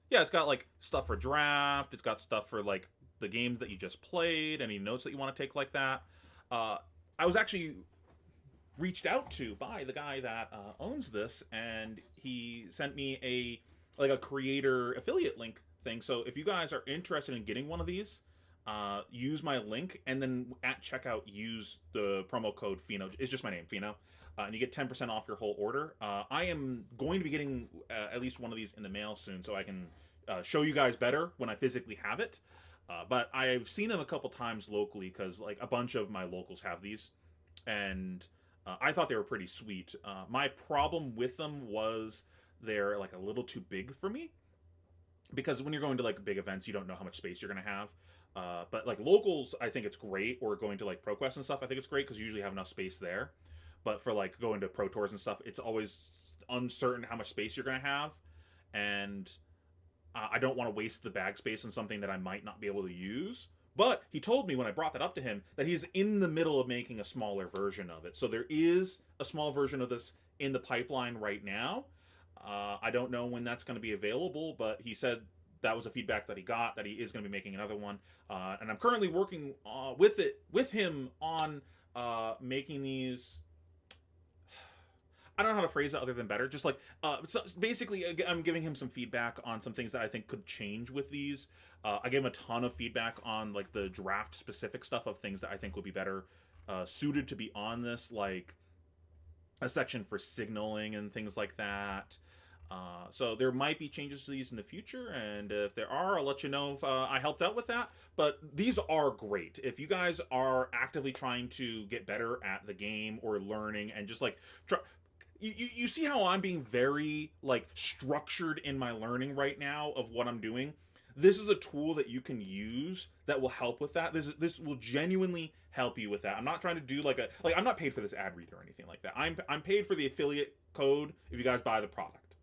[SPEAKER 1] Yeah, it's got like stuff for draft. It's got stuff for like the games that you just played. Any notes that you want to take like that. I was actually reached out to by the guy that owns this, and he sent me a creator affiliate link thing. So if you guys are interested in getting one of these, use my link, and then at checkout use the promo code Pheno. It's just my name, Pheno. And you get 10% off your whole order. I am going to be getting at least one of these in the mail soon, so I can show you guys better when I physically have it. But I've seen them a couple times locally, because like a bunch of my locals have these, and I thought they were pretty sweet. My problem with them was they're like a little too big for me, because when you're going to like big events, you don't know how much space you're gonna have. But like locals, I think it's great. Or going to like ProQuest and stuff, I think it's great because you usually have enough space there. But for like going to Pro Tours and stuff, it's always uncertain how much space you're gonna have, and I don't want to waste the bag space on something that I might not be able to use. But he told me when I brought that up to him that he's in the middle of making a smaller version of it. So there is a small version of this in the pipeline right now. I don't know when that's going to be available, but he said that was a feedback that he got, that he is going to be making another one. And I'm currently working with him on making these. I don't know how to phrase it other than better. Just like, so basically, I'm giving him some feedback on some things that I think could change with these. I gave him a ton of feedback on like the draft specific stuff of things that I think would be better suited to be on this, like a section for signaling and things like that. So there might be changes to these in the future, and if there are, I'll let you know if I helped out with that. But these are great. If you guys are actively trying to get better at the game or learning and just like you see how I'm being very like structured in my learning right now of what I'm doing. This is a tool that you can use that will help with that. This will genuinely help you with that. I'm not trying to do like I'm not paid for this ad read or anything like that. I'm paid for the affiliate code if you guys buy the product.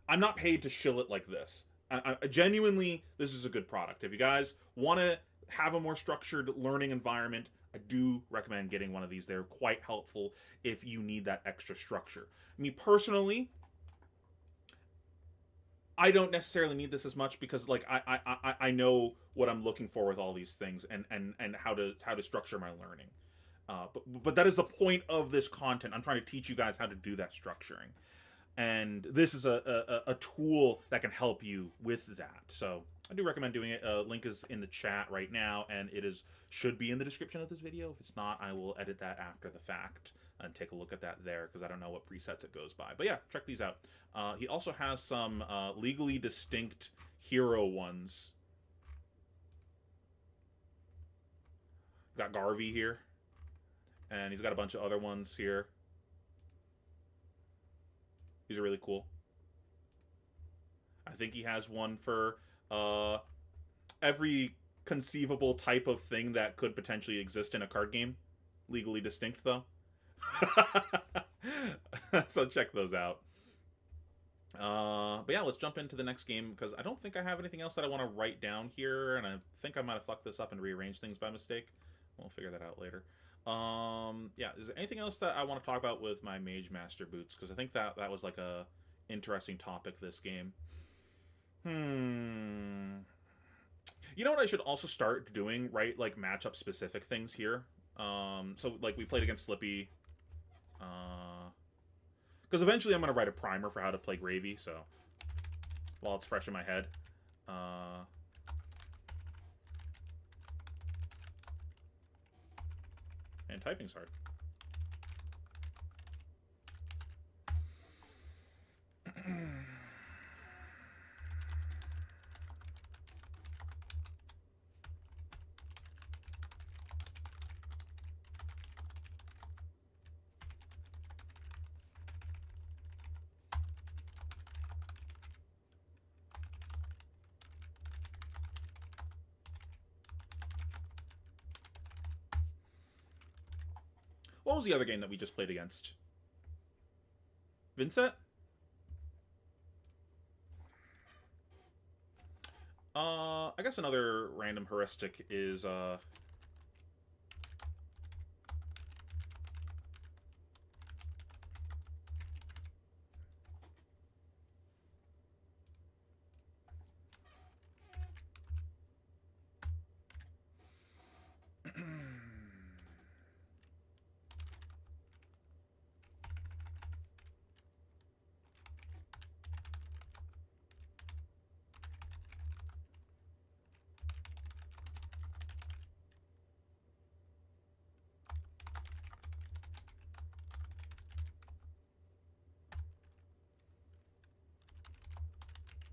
[SPEAKER 1] I'm not paid to shill it like this. I genuinely, this is a good product. If you guys want to have a more structured learning environment, I do recommend getting one of these. They're quite helpful if you need that extra structure. Me personally, I don't necessarily need this as much because like I know what I'm looking for with all these things and how to structure my learning. But that is the point of this content. I'm trying to teach you guys how to do that structuring, and this is a tool that can help you with that. So I do recommend doing it. Link is in the chat right now, and it should be in the description of this video. If it's not, I will edit that after the fact and take a look at that there, because I don't know what presets it goes by. But yeah, check these out. He also has some legally distinct hero ones. Got Garvey here, and he's got a bunch of other ones here. These are really cool. I think he has one for every conceivable type of thing that could potentially exist in a card game. Legally distinct, though. So check those out. But yeah, let's jump into the next game, because I don't think I have anything else that I want to write down here, and I think I might have fucked this up and rearranged things by mistake. We'll figure that out later. Yeah, is there anything else that I want to talk about with my Mage Master boots? Because I think that was like a interesting topic this game. You know what I should also start doing, right? Like matchup specific things here. So like we played against Slippy. Because eventually I'm going to write a primer for how to play Gravy, so while it's fresh in my head. And typing's hard. What was the other game that we just played against? Vincet? I guess another random heuristic is,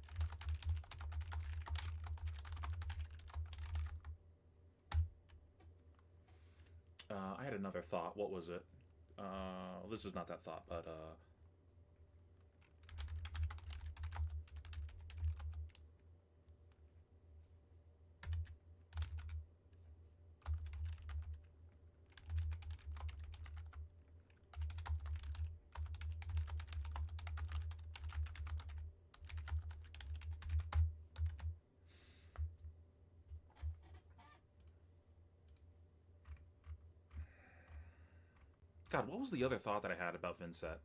[SPEAKER 1] I had another thought. What was it? Well, this is not that thought, but God, what was the other thought that I had about Vincet?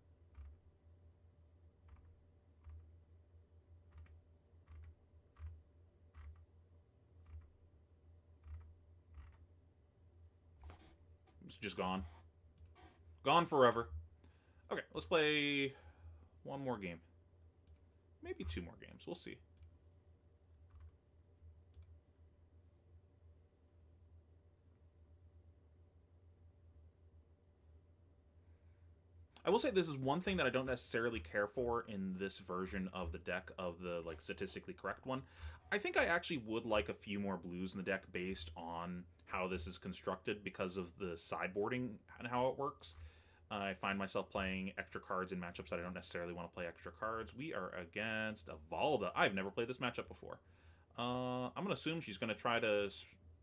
[SPEAKER 1] It's just gone. Gone forever. Okay, let's play one more game. Maybe two more games. We'll see. I will say this is one thing that I don't necessarily care for in this version of the deck, of the like statistically correct one. I think I actually would like a few more blues in the deck based on how this is constructed because of the sideboarding and how it works. I find myself playing extra cards in matchups that I don't necessarily want to play extra cards. We are against a Valda. I've never played this matchup before. I'm going to assume she's going to try to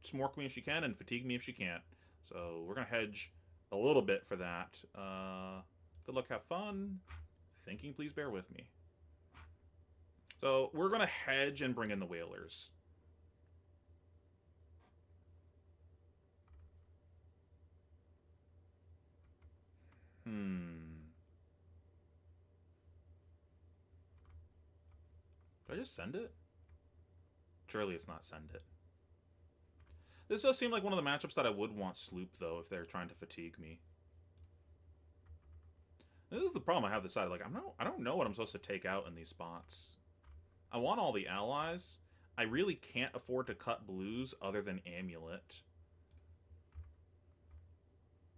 [SPEAKER 1] smork me if she can and fatigue me if she can't. So we're going to hedge a little bit for that. Good luck, have fun. Thinking, please bear with me. So we're going to hedge and bring in the Whalers. Do I just send it? Surely it's not send it. This does seem like one of the matchups that I would want Sloop, though, if they're trying to fatigue me. This is the problem I have this side. Like, I don't know what I'm supposed to take out in these spots. I want all the allies. I really can't afford to cut blues other than Amulet.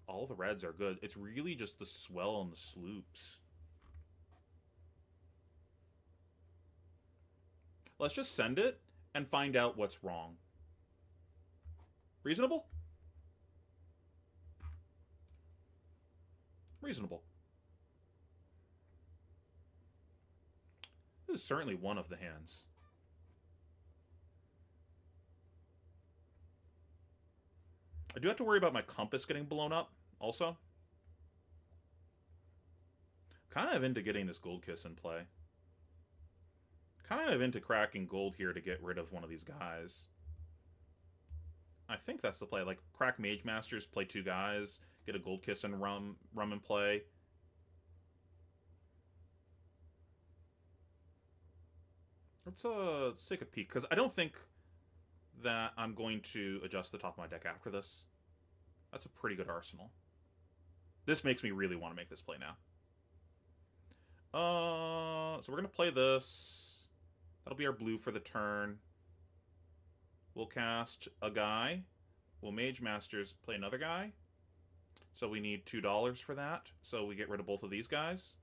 [SPEAKER 1] All the reds are good. It's really just the swell and the sloops. Let's just send it and find out what's wrong. Reasonable? Reasonable. This is certainly one of the hands. I do have to worry about my compass getting blown up, also. Kind of into getting this Gold Kiss in play. Kind of into cracking gold here to get rid of one of these guys. I think that's the play. Like, crack Mage Masters, play two guys, get a Gold Kiss and rum in play. Let's take a peek, because I don't think that I'm going to adjust the top of my deck after this. That's a pretty good arsenal. This makes me really want to make this play now. So we're going to play this. That'll be our blue for the turn. We'll cast a guy. We'll Mage Masters, play another guy. So we need $2 for that. So we get rid of both of these guys.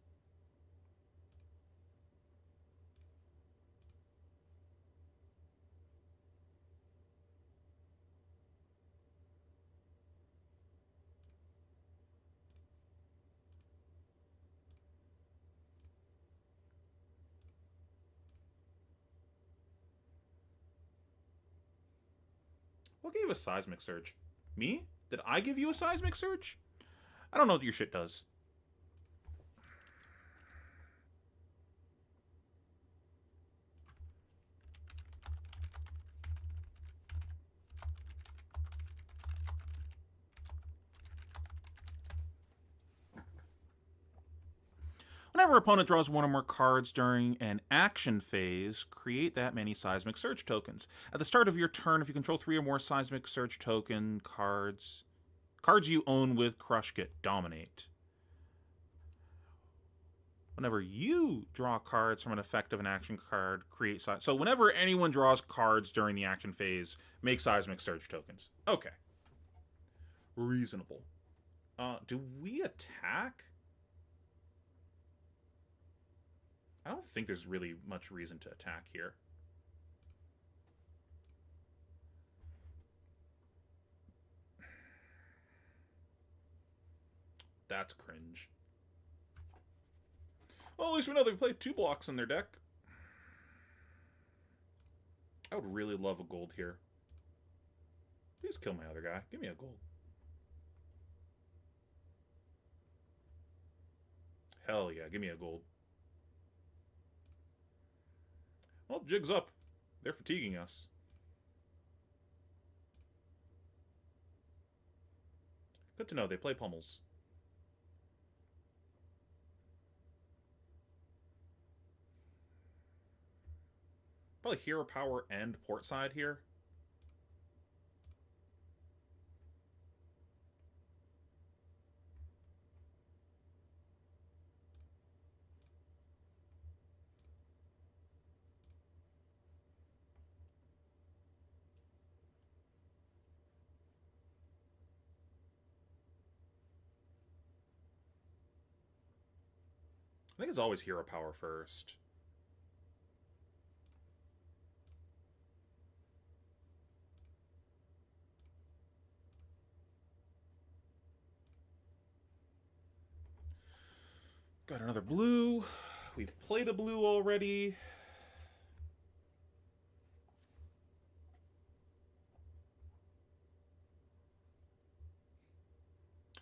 [SPEAKER 1] What gave a Seismic Surge? Me? Did I give you a Seismic Surge? I don't know what your shit does. Whenever an opponent draws one or more cards during an action phase, create that many Seismic Surge tokens. At the start of your turn, if you control 3 or more Seismic Surge token cards you own with Crush get dominate. Whenever you draw cards from an effect of an action card, create Seismic. So whenever anyone draws cards during the action phase, make Seismic Surge tokens. Okay. Reasonable. Do we attack? I don't think there's really much reason to attack here. That's cringe. Well, at least we know they play 2 blocks in their deck. I would really love a gold here. Please kill my other guy. Give me a gold. Hell yeah, give me a gold. Well, jig's up. They're fatiguing us. Good to know, they play pummels. Probably hero power and port side here. I think it's always hero power first. Got another blue. We've played a blue already.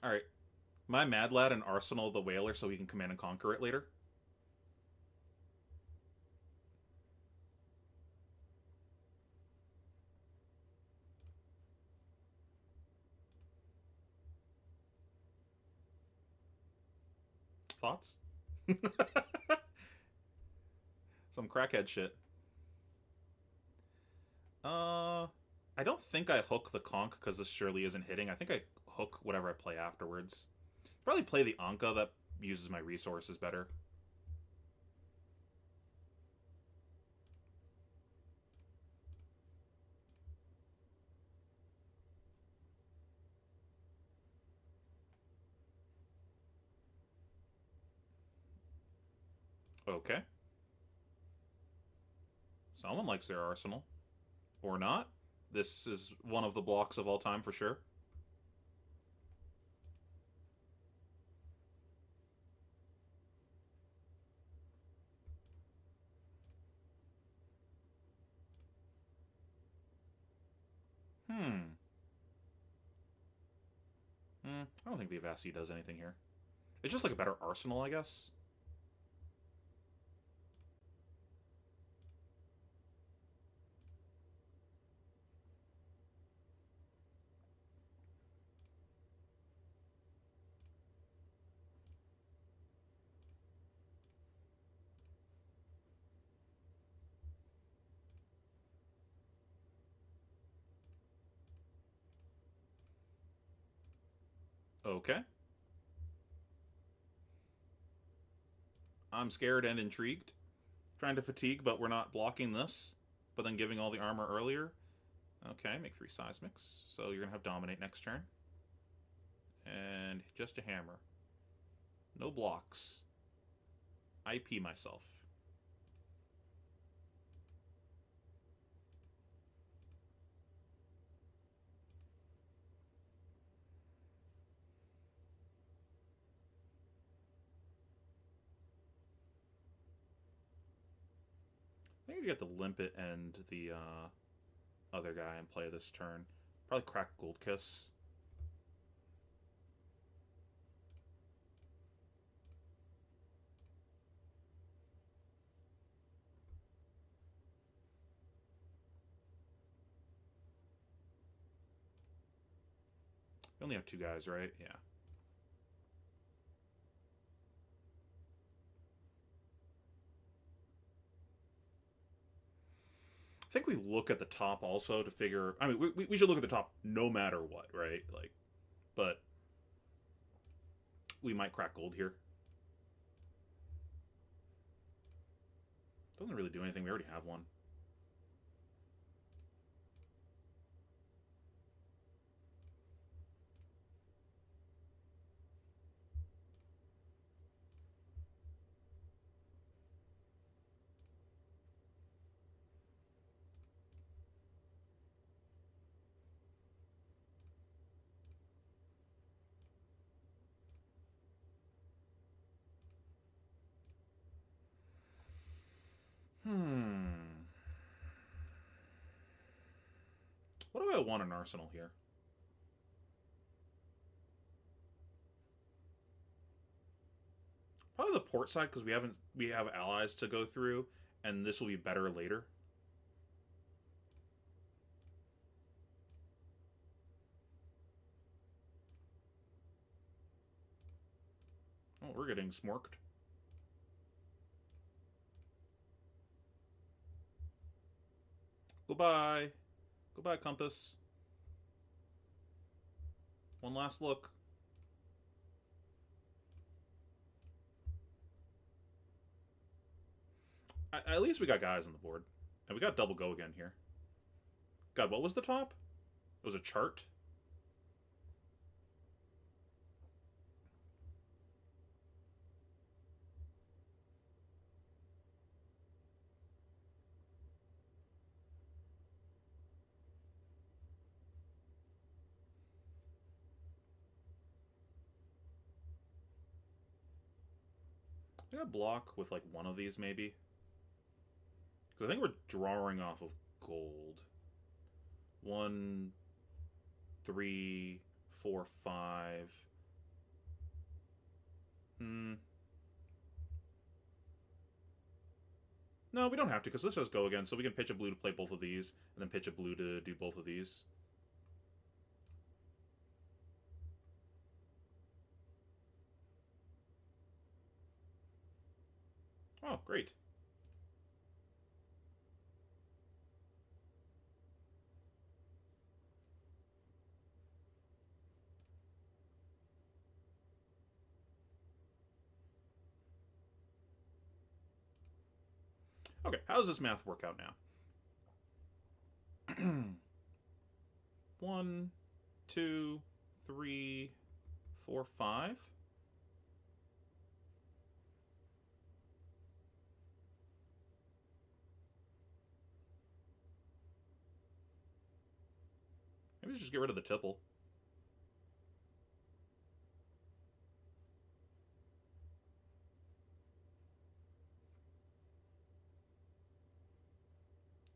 [SPEAKER 1] Alright. My Mad Lad and Arsenal the Whaler so we can command and conquer it later. Thoughts? Some crackhead shit. I don't think I hook the conch because this surely isn't hitting. I think I hook whatever I play afterwards. Probably play the Anka that uses my resources better. Okay. Someone likes their arsenal. Or not. This is one of the blocks of all time for sure. Hmm. I don't think the Avasti does anything here. It's just like a better arsenal, I guess. Okay. I'm scared and intrigued. Trying to fatigue, but we're not blocking this. But then giving all the armor earlier. Okay, make 3 seismics. So you're going to have Dominate next turn. And just a hammer. No blocks. IP myself. I think I get the Limpet and the other guy and play this turn. Probably crack Gold Kiss. We only have 2 guys, right? Yeah. I think we look at the top also to figure. I mean, we should look at the top no matter what, right? Like, but we might crack gold here. Doesn't really do anything. We already have one. I want an arsenal here. Probably the port side, because we have allies to go through, and this will be better later. Oh, we're getting smorked. Goodbye. Goodbye, compass. One last look. At least we got guys on the board. And we got double go again here. God, what was the top? It was a chart? I got block with like one of these maybe. Because I think we're drawing off of gold. 1, 3, 4, 5. No, we don't have to, because let's just go again. So we can pitch a blue to play both of these, and then pitch a blue to do both of these. Oh, great. Okay, how does this math work out now? 1, 2, 3, 4, 5. Maybe just get rid of the tipple.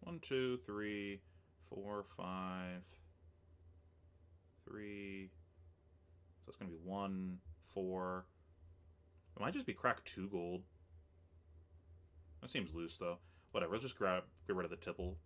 [SPEAKER 1] One, 2, 3, 4, 5, 3. So it's gonna be 1, 4. It might just be crack 2 gold. That seems loose though. Whatever, let's just get rid of the tipple.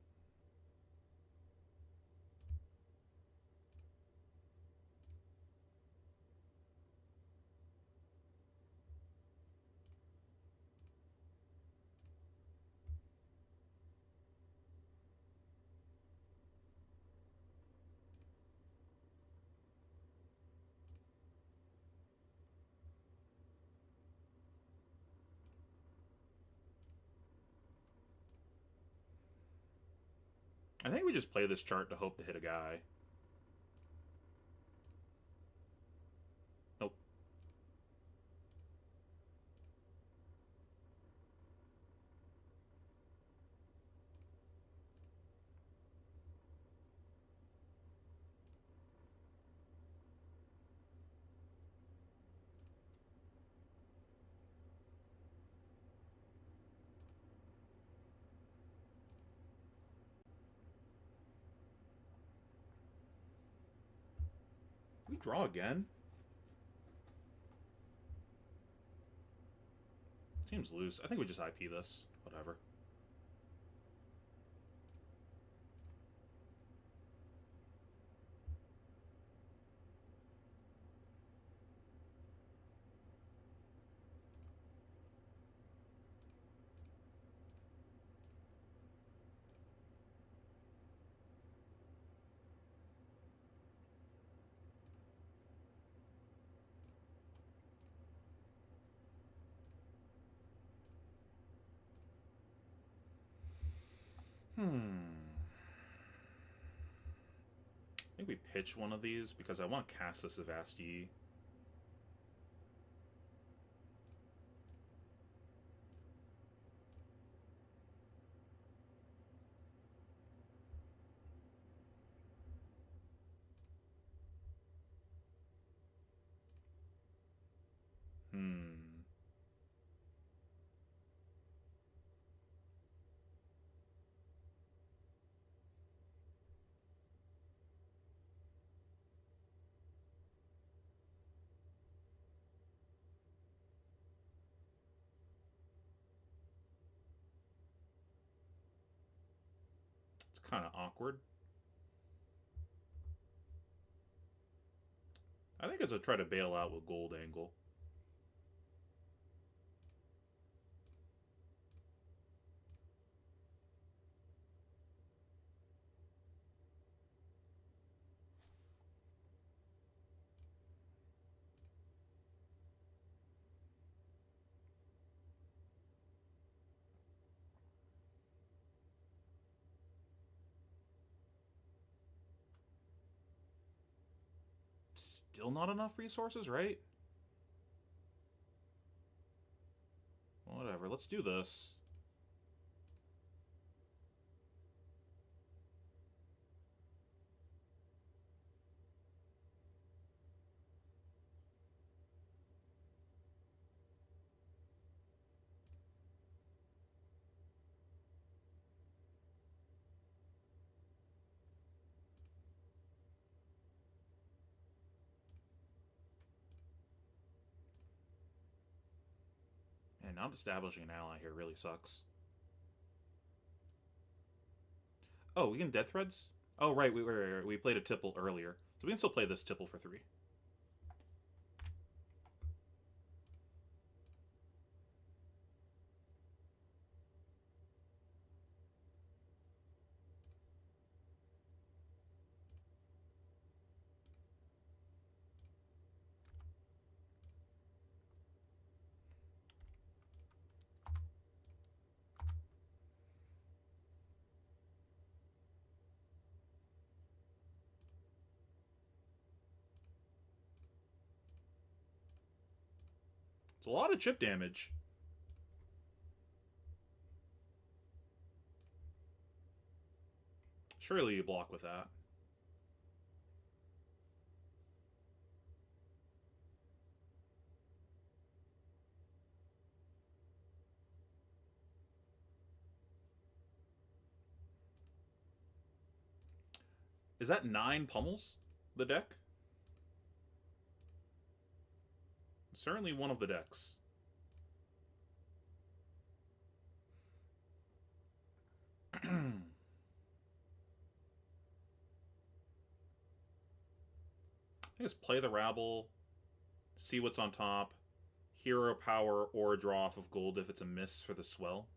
[SPEAKER 1] I think we just play this chart to hope to hit a guy. Nope. We draw again? Seems loose. I think we just IP this. Whatever. I think we pitch one of these because I want to cast this Savasti. kind of awkward. I think it's a try to bail out with gold angle. Still not enough resources, right? Whatever, let's do this. And not establishing an ally here really sucks. Oh, we can dead threads? Oh, right, we played a tipple earlier. So we can still play this tipple for 3. It's a lot of chip damage. Surely you block with that. Is that 9 pummels? The deck? Certainly one of the decks. I think it's play the rabble, see what's on top, hero power, or draw off of gold if it's a miss for the swell.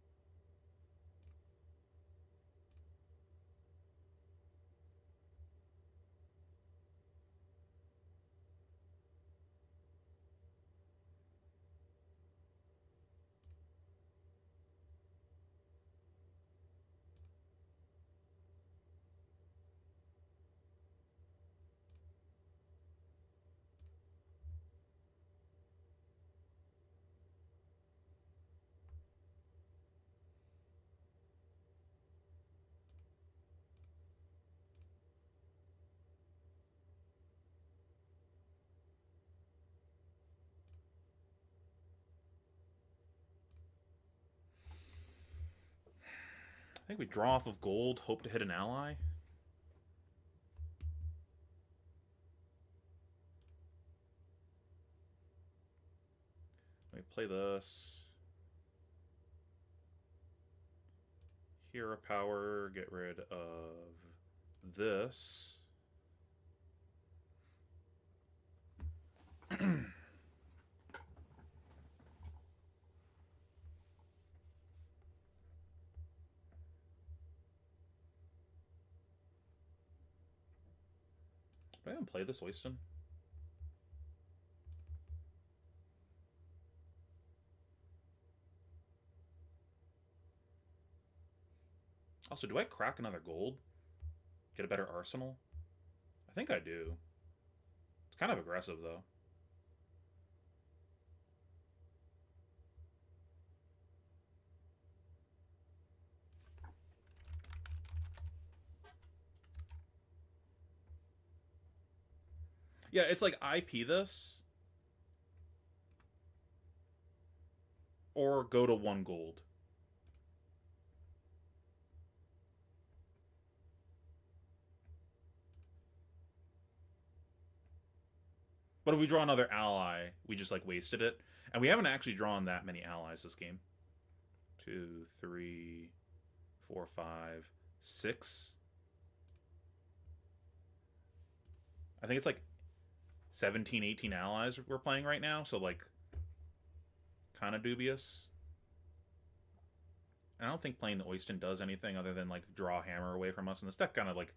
[SPEAKER 1] I think we draw off of gold, hope to hit an ally. Let me play this. Hero power, get rid of this. Do I even play this Oyston? Also, do I crack another gold? Get a better arsenal? I think I do. It's kind of aggressive, though. Yeah, it's like IP this. Or go to 1 gold. But if we draw another ally, we just like wasted it. And we haven't actually drawn that many allies this game. 2, 3, 4, 5, 6. I think it's like 17, 18 allies we're playing right now, so like kind of dubious. I don't think playing the Oyston does anything other than like draw a hammer away from us, and this deck kind of like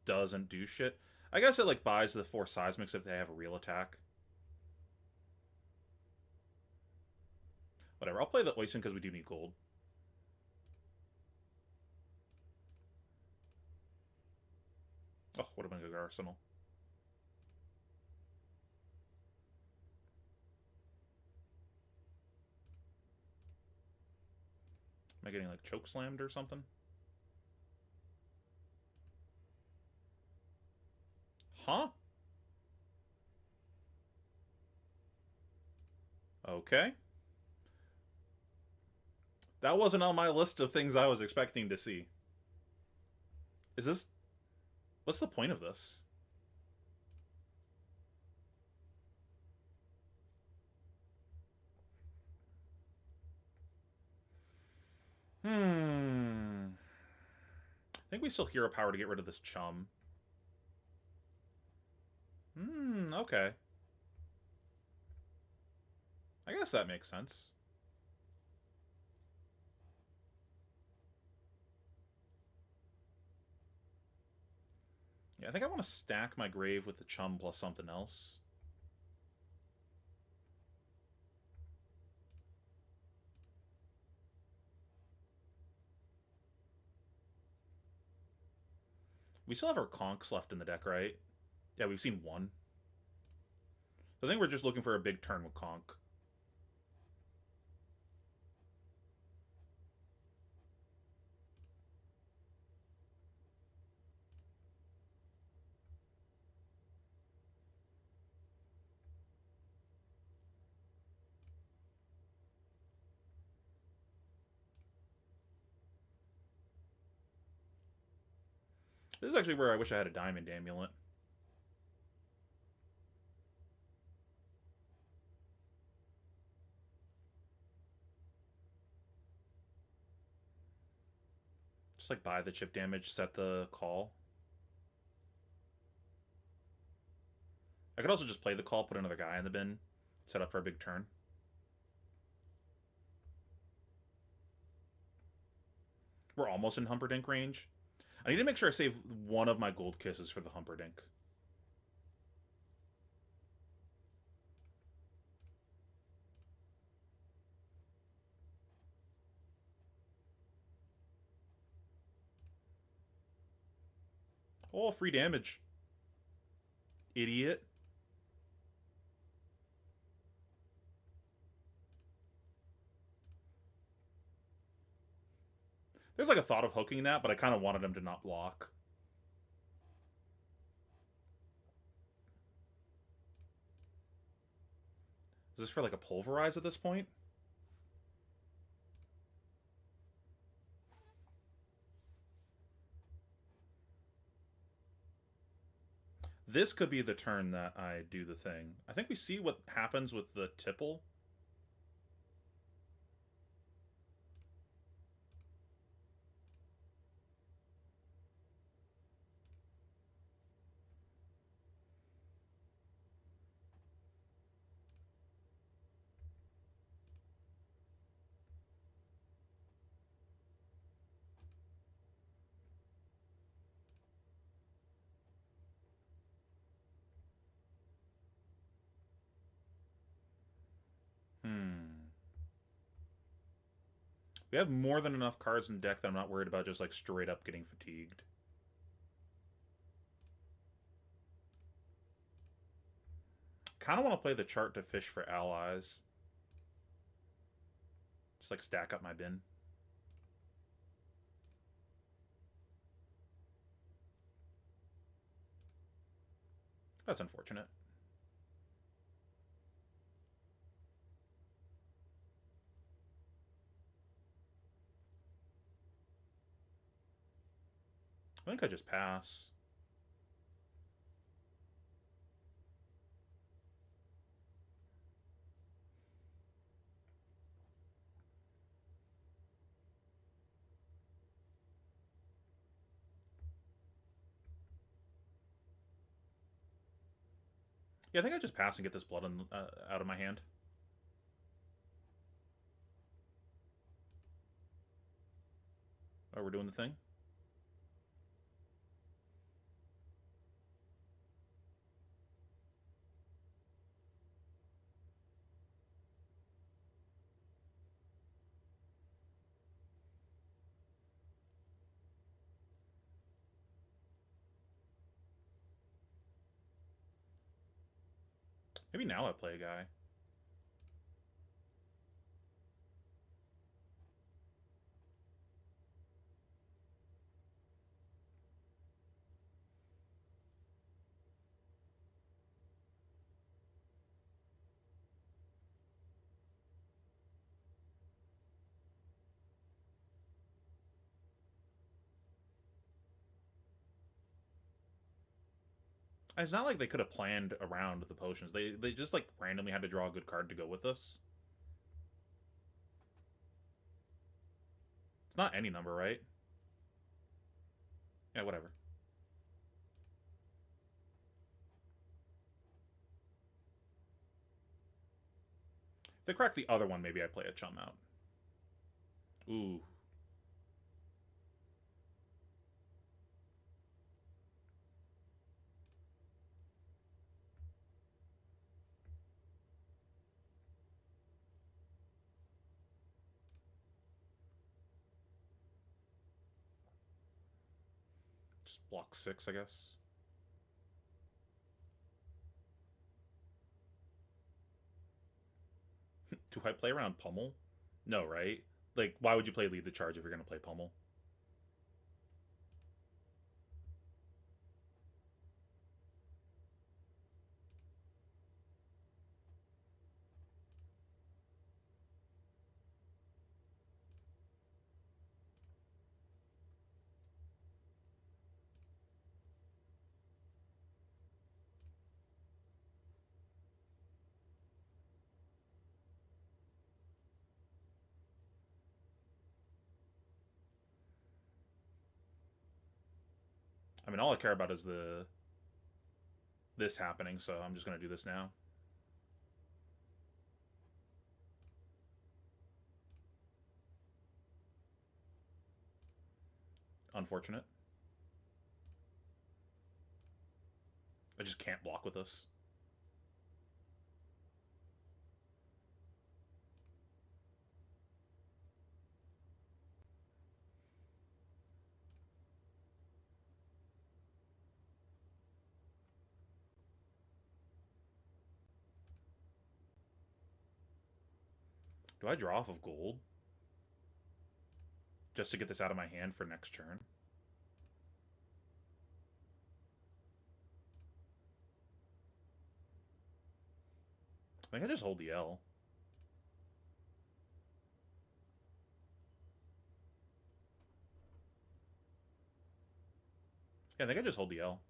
[SPEAKER 1] doesn't do shit. I guess it like buys the 4 seismics if they have a real attack. Whatever, I'll play the Oyston because we do need gold. Oh, would have been a good arsenal. Am I getting like choke slammed or something? Huh? Okay. That wasn't on my list of things I was expecting to see. Is this... What's the point of this? I think we still hero power to get rid of this chum. Okay. I guess that makes sense. Yeah, I think I want to stack my grave with the chum plus something else. We still have our conks left in the deck, right? Yeah, we've seen one. So I think we're just looking for a big turn with conk. This is actually where I wish I had a diamond amulet. Just like buy the chip damage, set the call. I could also just play the call, put another guy in the bin, set up for a big turn. We're almost in Humperdinck range. I need to make sure I save one of my gold kisses for the Humperdinck. Oh, free damage. Idiot. There's like a thought of hooking that, but I kind of wanted him to not block. Is this for like a pulverize at this point? This could be the turn that I do the thing. I think we see what happens with the tipple. We have more than enough cards in deck that I'm not worried about just like straight up getting fatigued. Kind of want to play the chart to fish for allies. Just like stack up my bin. That's unfortunate. I think I just pass. Yeah, I think I just pass and get this blood out of my hand. Oh, we're doing the thing? Maybe now I play a guy. It's not like they could have planned around the potions. They just like randomly had to draw a good card to go with this. It's not any number, right? Yeah, whatever. If they crack the other one, maybe I play a chum out. Ooh. Just block 6, I guess. Do I play around Pummel? No, right? Like, why would you play Lead the Charge if you're going to play Pummel? I mean, all I care about is this happening, so I'm just going to do this now. Unfortunate. I just can't block with this. Do I draw off of gold? Just to get this out of my hand for next turn? I think I just hold the L. Yeah, I think I just hold the L.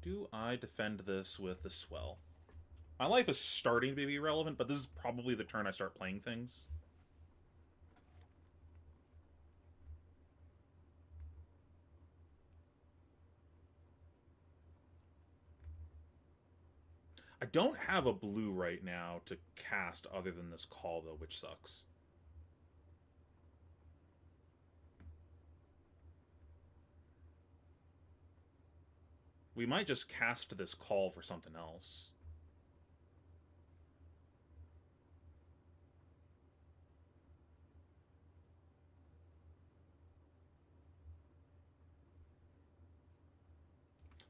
[SPEAKER 1] Do I defend this with the Swell? My life is starting to be relevant, but this is probably the turn I start playing things. I don't have a blue right now to cast other than this call, though, which sucks. We might just cast this call for something else.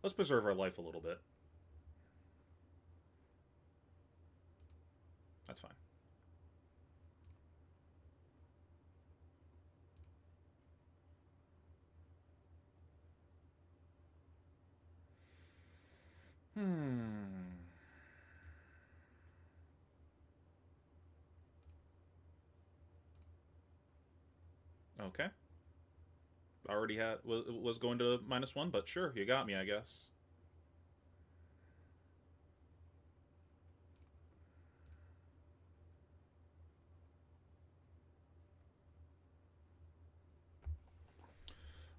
[SPEAKER 1] Let's preserve our life a little bit. That's fine. Hmm. Okay. Already was going to -1, but sure, you got me, I guess.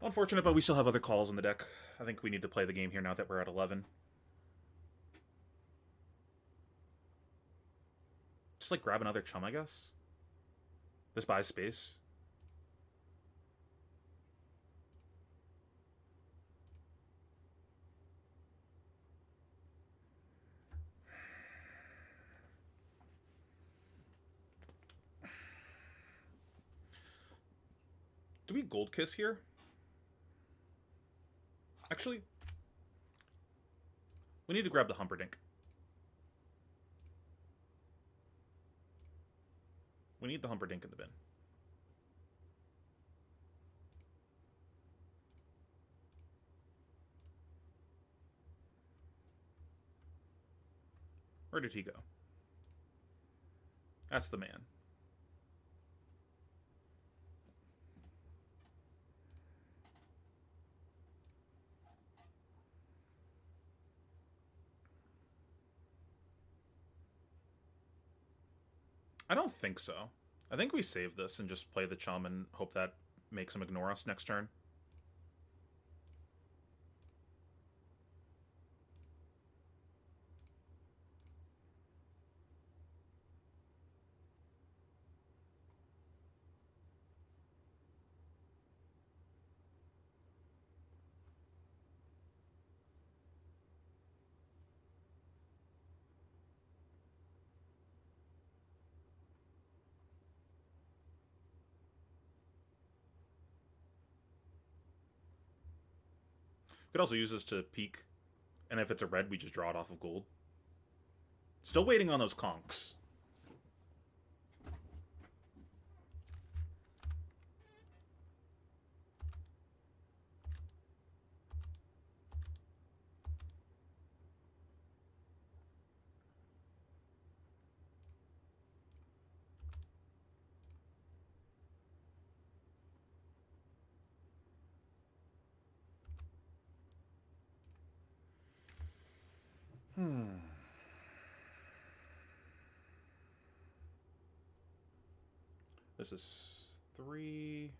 [SPEAKER 1] Unfortunate, but we still have other calls in the deck. I think we need to play the game here now that we're at 11. Just like grab another chum, I guess. This buys space. Do we Gold Kiss here? Actually, we need to grab the Humperdinck. We need the Humperdinck in the bin. Where did he go? That's the man. I don't think so. I think we save this and just play the chum and hope that makes him ignore us next turn. Could also use this to peek, and if it's a red, we just draw it off of gold. Still waiting on those conks. This is 3.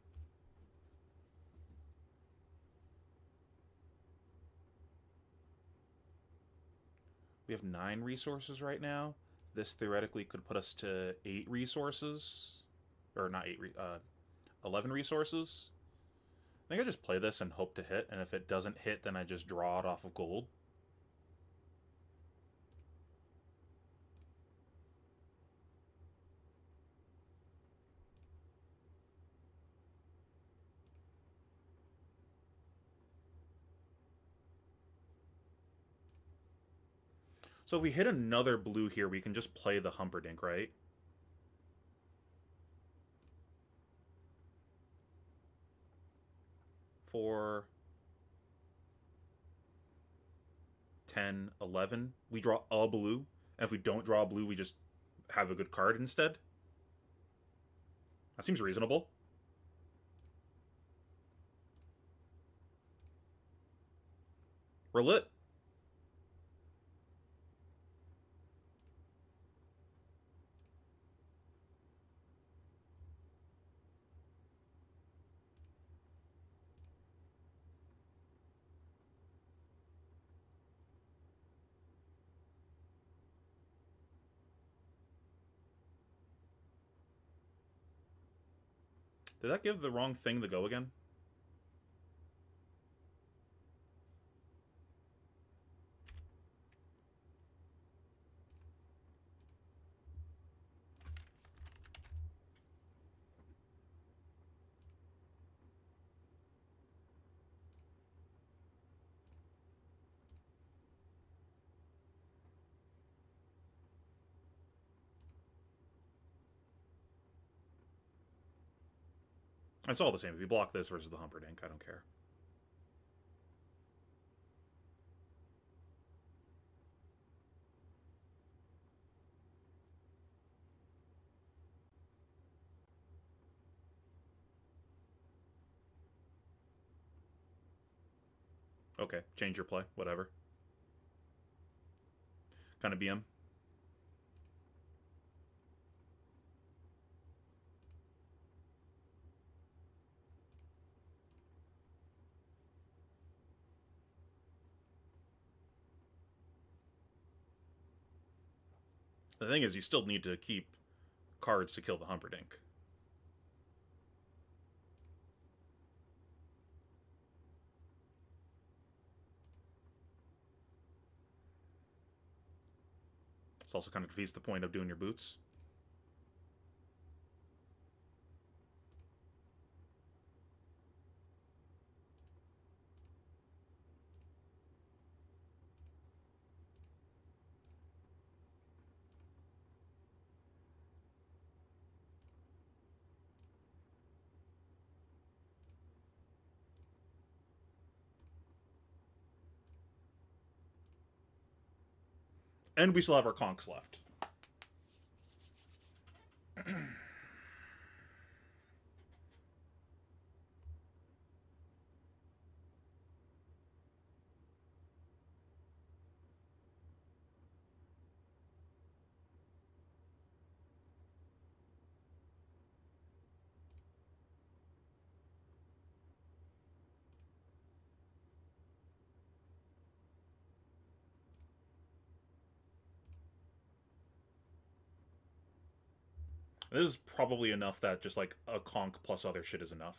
[SPEAKER 1] We have 9 resources right now. This theoretically could put us to 8 resources. Or not 8, 11 resources. I think I just play this and hope to hit, and if it doesn't hit, then I just draw it off of gold. So if we hit another blue here, we can just play the Humperdinck, right? For 10, 11. We draw a blue. And if we don't draw a blue, we just have a good card instead. That seems reasonable. We're lit. Did that give the wrong thing the go again? It's all the same. If you block this versus the Humperdinck, I don't care. Okay, change your play. Whatever. Kind of BM. The thing is, you still need to keep cards to kill the Humperdinck. This also kind of defeats the point of doing your boots. And we still have our conks left. This is probably enough that just like a conk plus other shit is enough.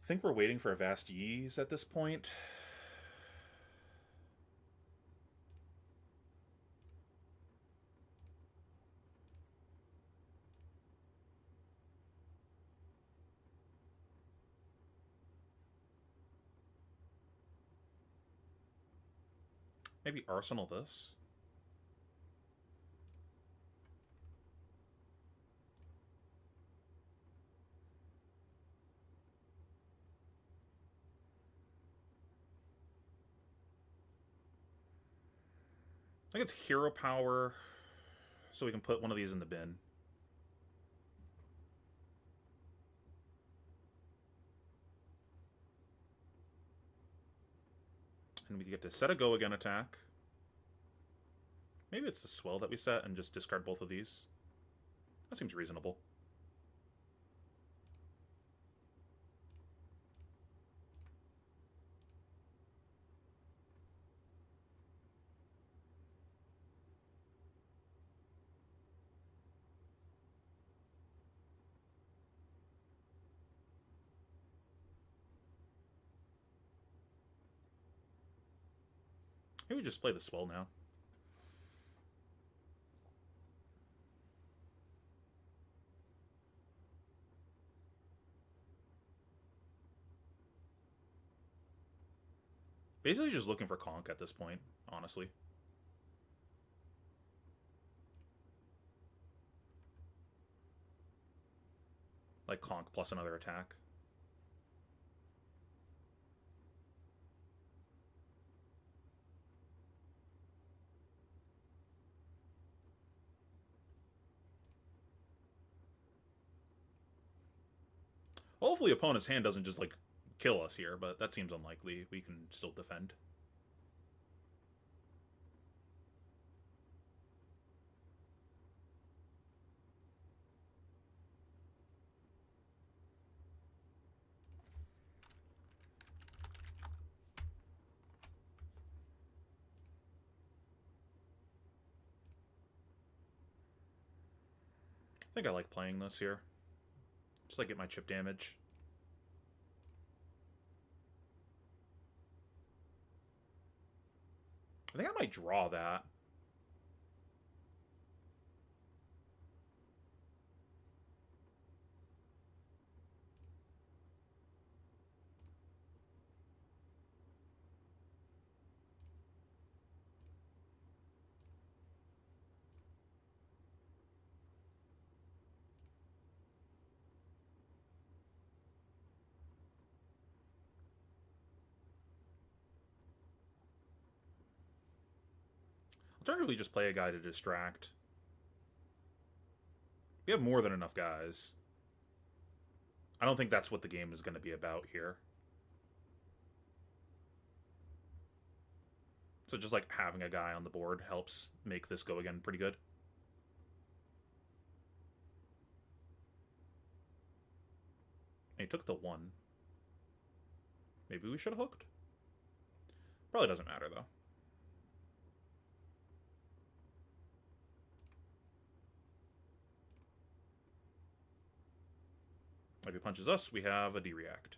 [SPEAKER 1] I think we're waiting for a Vast Ease at this point. Maybe Arsenal this. I think it's hero power, so we can put one of these in the bin. And we get to set a go again attack. Maybe it's the swell that we set and just discard both of these. That seems reasonable. Maybe we just play the swell now. Basically just looking for conk at this point, honestly. Like conk plus another attack. Hopefully opponent's hand doesn't just like kill us here, but that seems unlikely. We can still defend. I think I like playing this here. Just like get my chip damage. I think I might draw that. Alternatively, just play a guy to distract. We have more than enough guys. I don't think that's what the game is going to be about here. So just like having a guy on the board helps make this go again pretty good. And he took the 1. Maybe we should have hooked? Probably doesn't matter, though. If he punches us, we have a D-react.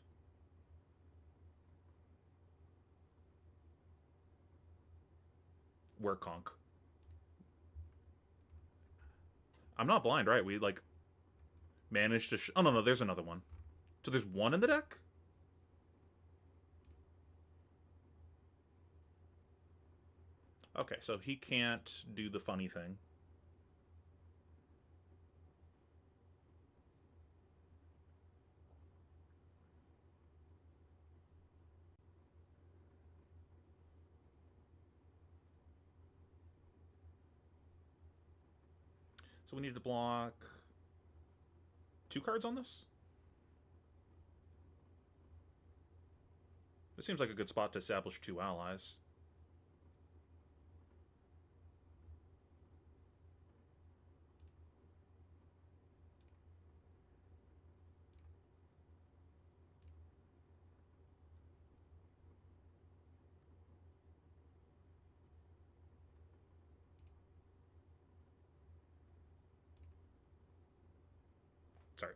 [SPEAKER 1] We're conk. I'm not blind, right? We, like, managed to... oh, no, there's another one. So there's 1 in the deck? Okay, so he can't do the funny thing. So we need to block 2 cards on this? This seems like a good spot to establish 2 allies. Sorry.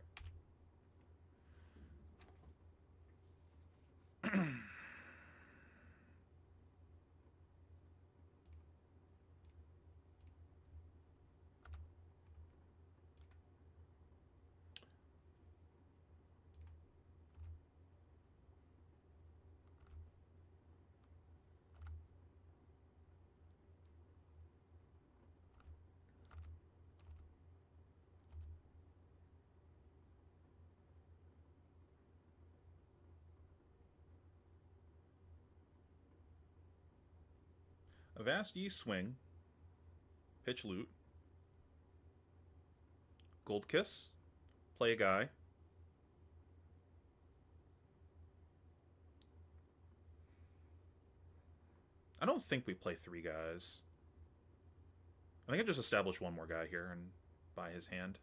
[SPEAKER 1] Avast ye swing. Pitch loot. Gold kiss. Play a guy. I don't think we play 3 guys. I think I just established 1 more guy here and buy his hand.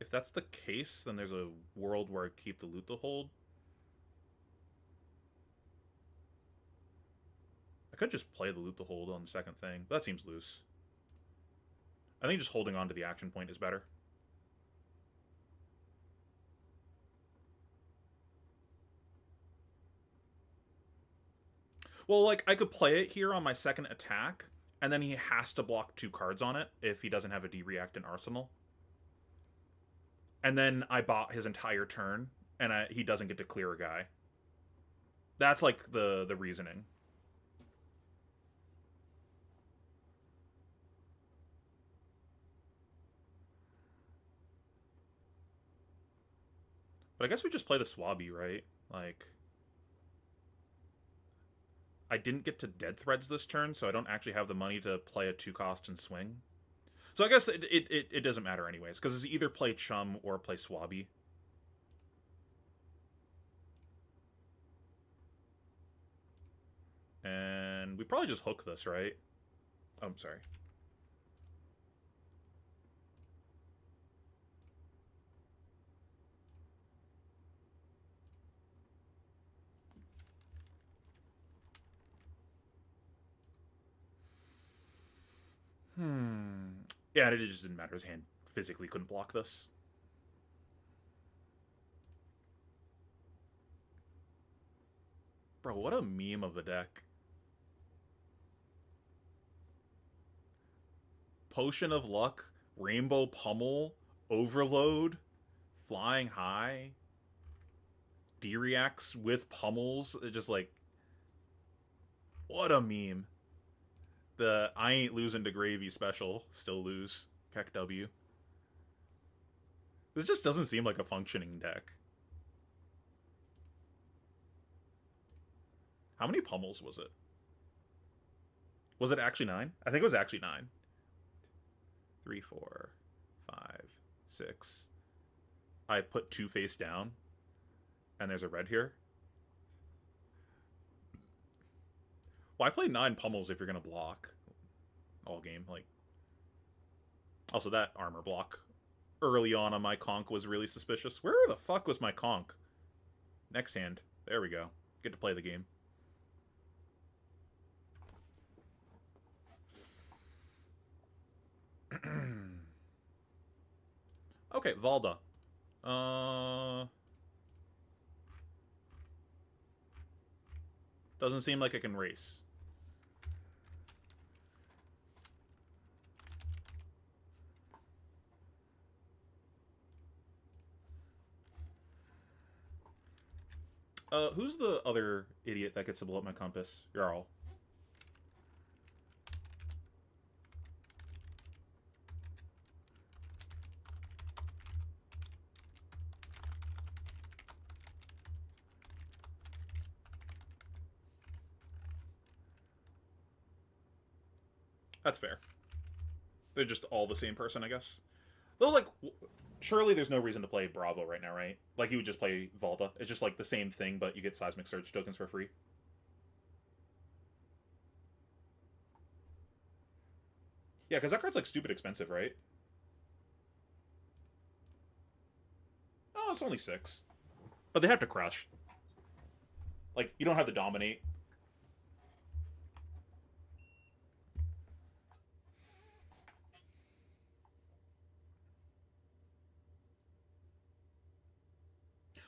[SPEAKER 1] If that's the case, then there's a world where I keep the loot to hold. I could just play the loot to hold on the second thing, but that seems loose. I think just holding on to the action point is better. Well, like, I could play it here on my second attack, and then he has to block 2 cards on it if he doesn't have a D-react in Arsenal. And then I bought his entire turn, and he doesn't get to clear a guy. That's, like, the reasoning. But I guess we just play the Swabby, right? Like, I didn't get to Dead Threads this turn, so I don't actually have the money to play a 2-cost and swing. So I guess it doesn't matter anyways, because it's either play Chum or play Swabby. And we probably just hook this, right? Oh, I'm sorry. Yeah, it just didn't matter. His hand physically couldn't block this. Bro, what a meme of the deck. Potion of Luck, Rainbow Pummel, Overload, Flying High, D-reacts with pummels. It's just like, what a meme. The I ain't losing to Gravy special, still lose. Keck W. This just doesn't seem like a functioning deck. How many pummels was it? Was it actually 9? I think it was actually 9. 3, 4, 5, 6. I put 2 face down, and there's a red here. Well, I play 9 pummels if you're gonna block all game. Like, also that armor block early on my conch was really suspicious. Where the fuck was my conch? Next hand. There we go. Get to play the game. Okay, Valda. Doesn't seem like I can race. Who's the other idiot that gets to blow up my compass? Jarl. That's fair. They're just all the same person, I guess. Though, like, surely there's no reason to play Bravo right now, right? Like, you would just play Valda. It's just, like, the same thing, but you get Seismic Surge tokens for free. Yeah, because that card's, like, stupid expensive, right? Oh, it's only 6. But they have to crush. Like, you don't have to dominate.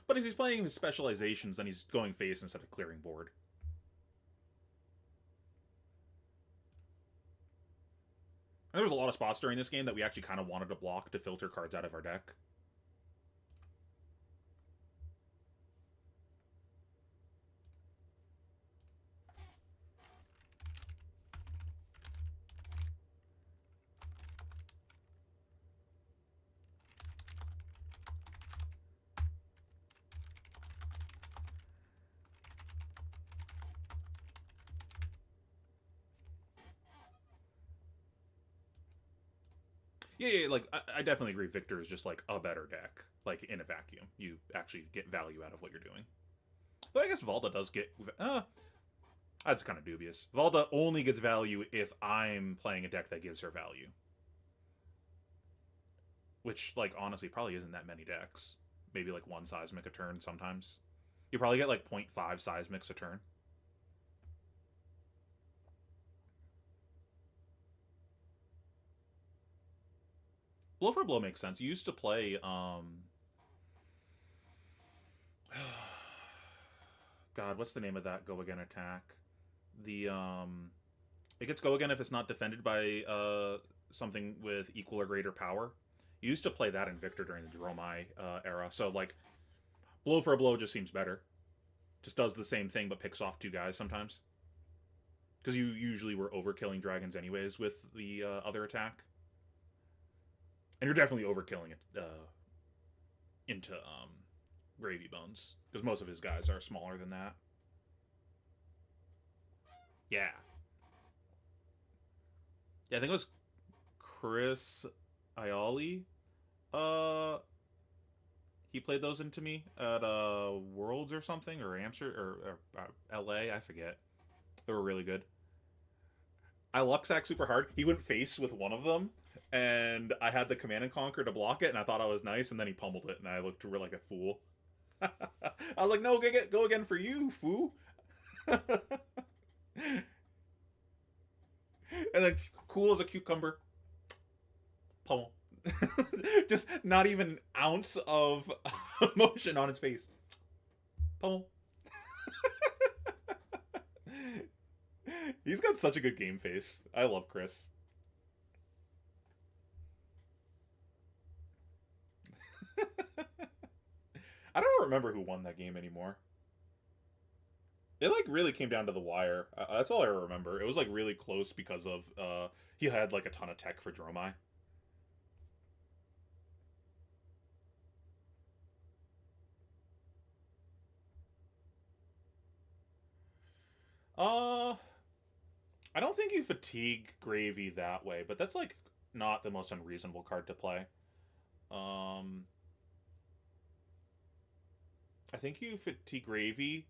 [SPEAKER 1] But if he's playing his specializations, then he's going face instead of clearing board. And there was a lot of spots during this game that we actually kind of wanted to block to filter cards out of our deck. Yeah, like, I definitely agree Victor is just, like, a better deck. Like, in a vacuum. You actually get value out of what you're doing. But I guess Valda does get... that's kind of dubious. Valda only gets value if I'm playing a deck that gives her value. Which, like, honestly, probably isn't that many decks. Maybe, like, 1 Seismic a turn sometimes. You probably get, like, 0.5 Seismics a turn. Blow for Blow makes sense. You used to play, God, what's the name of that go again attack? The, it gets go again if it's not defended by, something with equal or greater power. You used to play that in Victor during the Dromai, era. So, like, Blow for a Blow just seems better. Just does the same thing, but picks off 2 guys sometimes. Because you usually were overkilling dragons anyways with the, other attack. And you're definitely overkilling it, into, Gravy Bones. Because most of his guys are smaller than that. Yeah. Yeah, I think it was Chris Ioli. He played those into me at Worlds or something, or Amsterdam, or LA, I forget. They were really good. I Luxac super hard. He went face with one of them, and I had the Command and Conquer to block it, and I thought I was nice, and then he pummeled it, and I looked like a fool. I was like, no, go again for you, foo. And then cool as a cucumber. Pummel. Just not even an ounce of emotion on his face. Pummel. He's got such a good game face. I love Chris. I don't remember who won that game anymore. It, like, really came down to the wire. That's all I remember. It was, like, really close because of he had, like, a ton of tech for Dromai. Uh, I don't think you fatigue Gravy that way, but that's like not the most unreasonable card to play. Um, I think you fatigue Gravy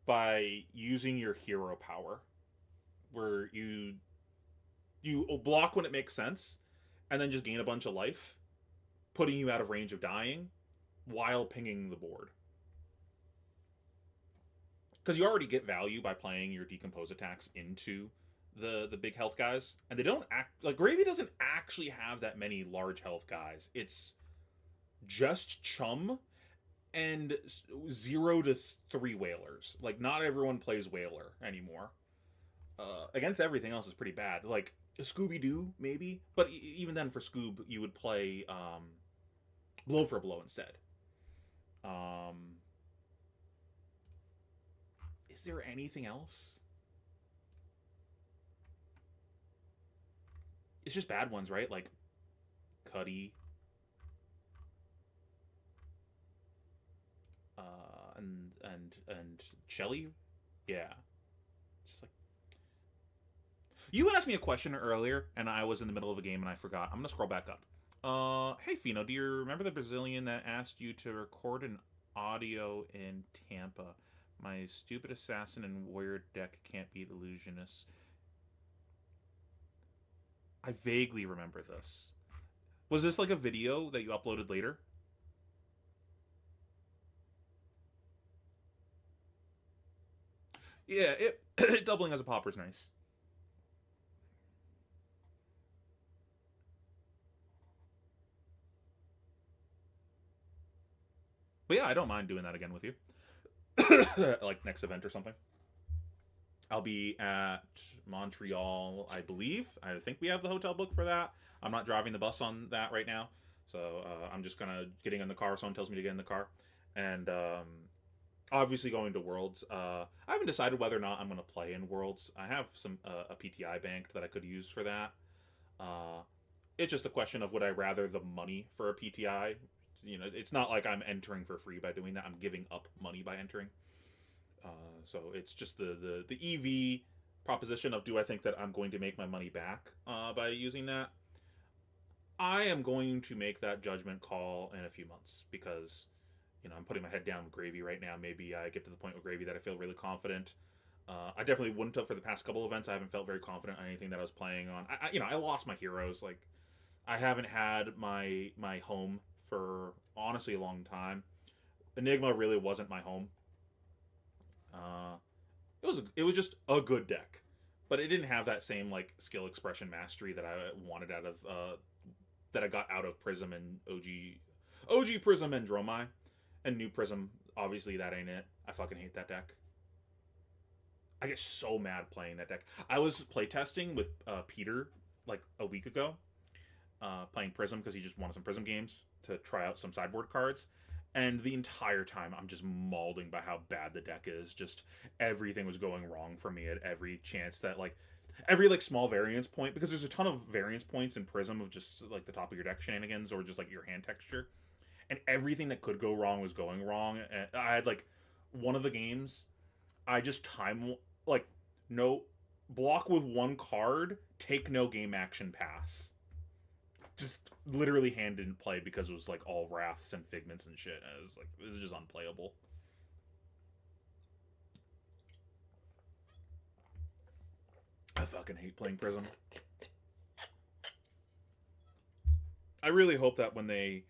[SPEAKER 1] by using your hero power, where you block when it makes sense, and then just gain a bunch of life, putting you out of range of dying, while pinging the board. Because you already get value by playing your decompose attacks into the big health guys, and they don't act like Gravy doesn't actually have that many large health guys. It's just Chum and 0 to 3 whalers. Like, not everyone plays whaler anymore. Against everything else is pretty bad. Like Scooby Doo maybe, but even then for Scoob you would play blow for blow instead. Um, is there anything else? It's just bad ones, right? Like Cuddy, and Shelly. Yeah, just like you asked me a question earlier, and I was in the middle of a game and I forgot. I'm gonna scroll back up. Hey Fino, do you remember the Brazilian that asked you to record an audio in Tampa? My stupid assassin and warrior deck can't beat illusionists. I vaguely remember this. Was this like a video that you uploaded later? Yeah, it doubling as a popper is nice. But yeah, I don't mind doing that again with you. Like next event or something. I'll be at Montreal, I believe. I think we have the hotel booked for that. I'm not driving the bus on that right now, so I'm just gonna getting in the car. Someone tells me to get in the car, and obviously going to Worlds. I haven't decided whether or not I'm gonna play in Worlds. I have some a PTI banked that I could use for that. Uh, it's just a question of would I rather the money for a PTI. You know, it's not like I'm entering for free by doing that. I'm giving up money by entering. Uh, so it's just the EV proposition of do I think that I'm going to make my money back by using that? I am going to make that judgment call in a few months because I'm putting my head down with Gravy right now. Maybe I get to the point with Gravy that I feel really confident. I definitely wouldn't have for the past couple events. I haven't felt very confident on anything that I was playing on. I lost my heroes. Like I haven't had my home for honestly a long time. Enigma really wasn't my home. Uh, it was just a good deck, but it didn't have that same like skill expression mastery that I wanted out of that I got out of Prism and OG Prism and Dromai, and New Prism. Obviously, that ain't it. I fucking hate that deck. I get so mad playing that deck. I was playtesting with Peter like a week ago, playing Prism because he just wanted some Prism games to try out some sideboard cards. And the entire time, I'm just mauling by how bad the deck is. Just everything was going wrong for me at every chance that, like, every, like, small variance point, because there's a ton of variance points in Prism of just, like, the top of your deck shenanigans or just, like, your hand texture. And everything that could go wrong was going wrong. And I had, like, one of the games, I just like, no, block with one card, take no game action pass. Just literally hand didn't play because it was like all wraths and figments and shit. And it was like this is just unplayable. I fucking hate playing Prism. I really hope that when they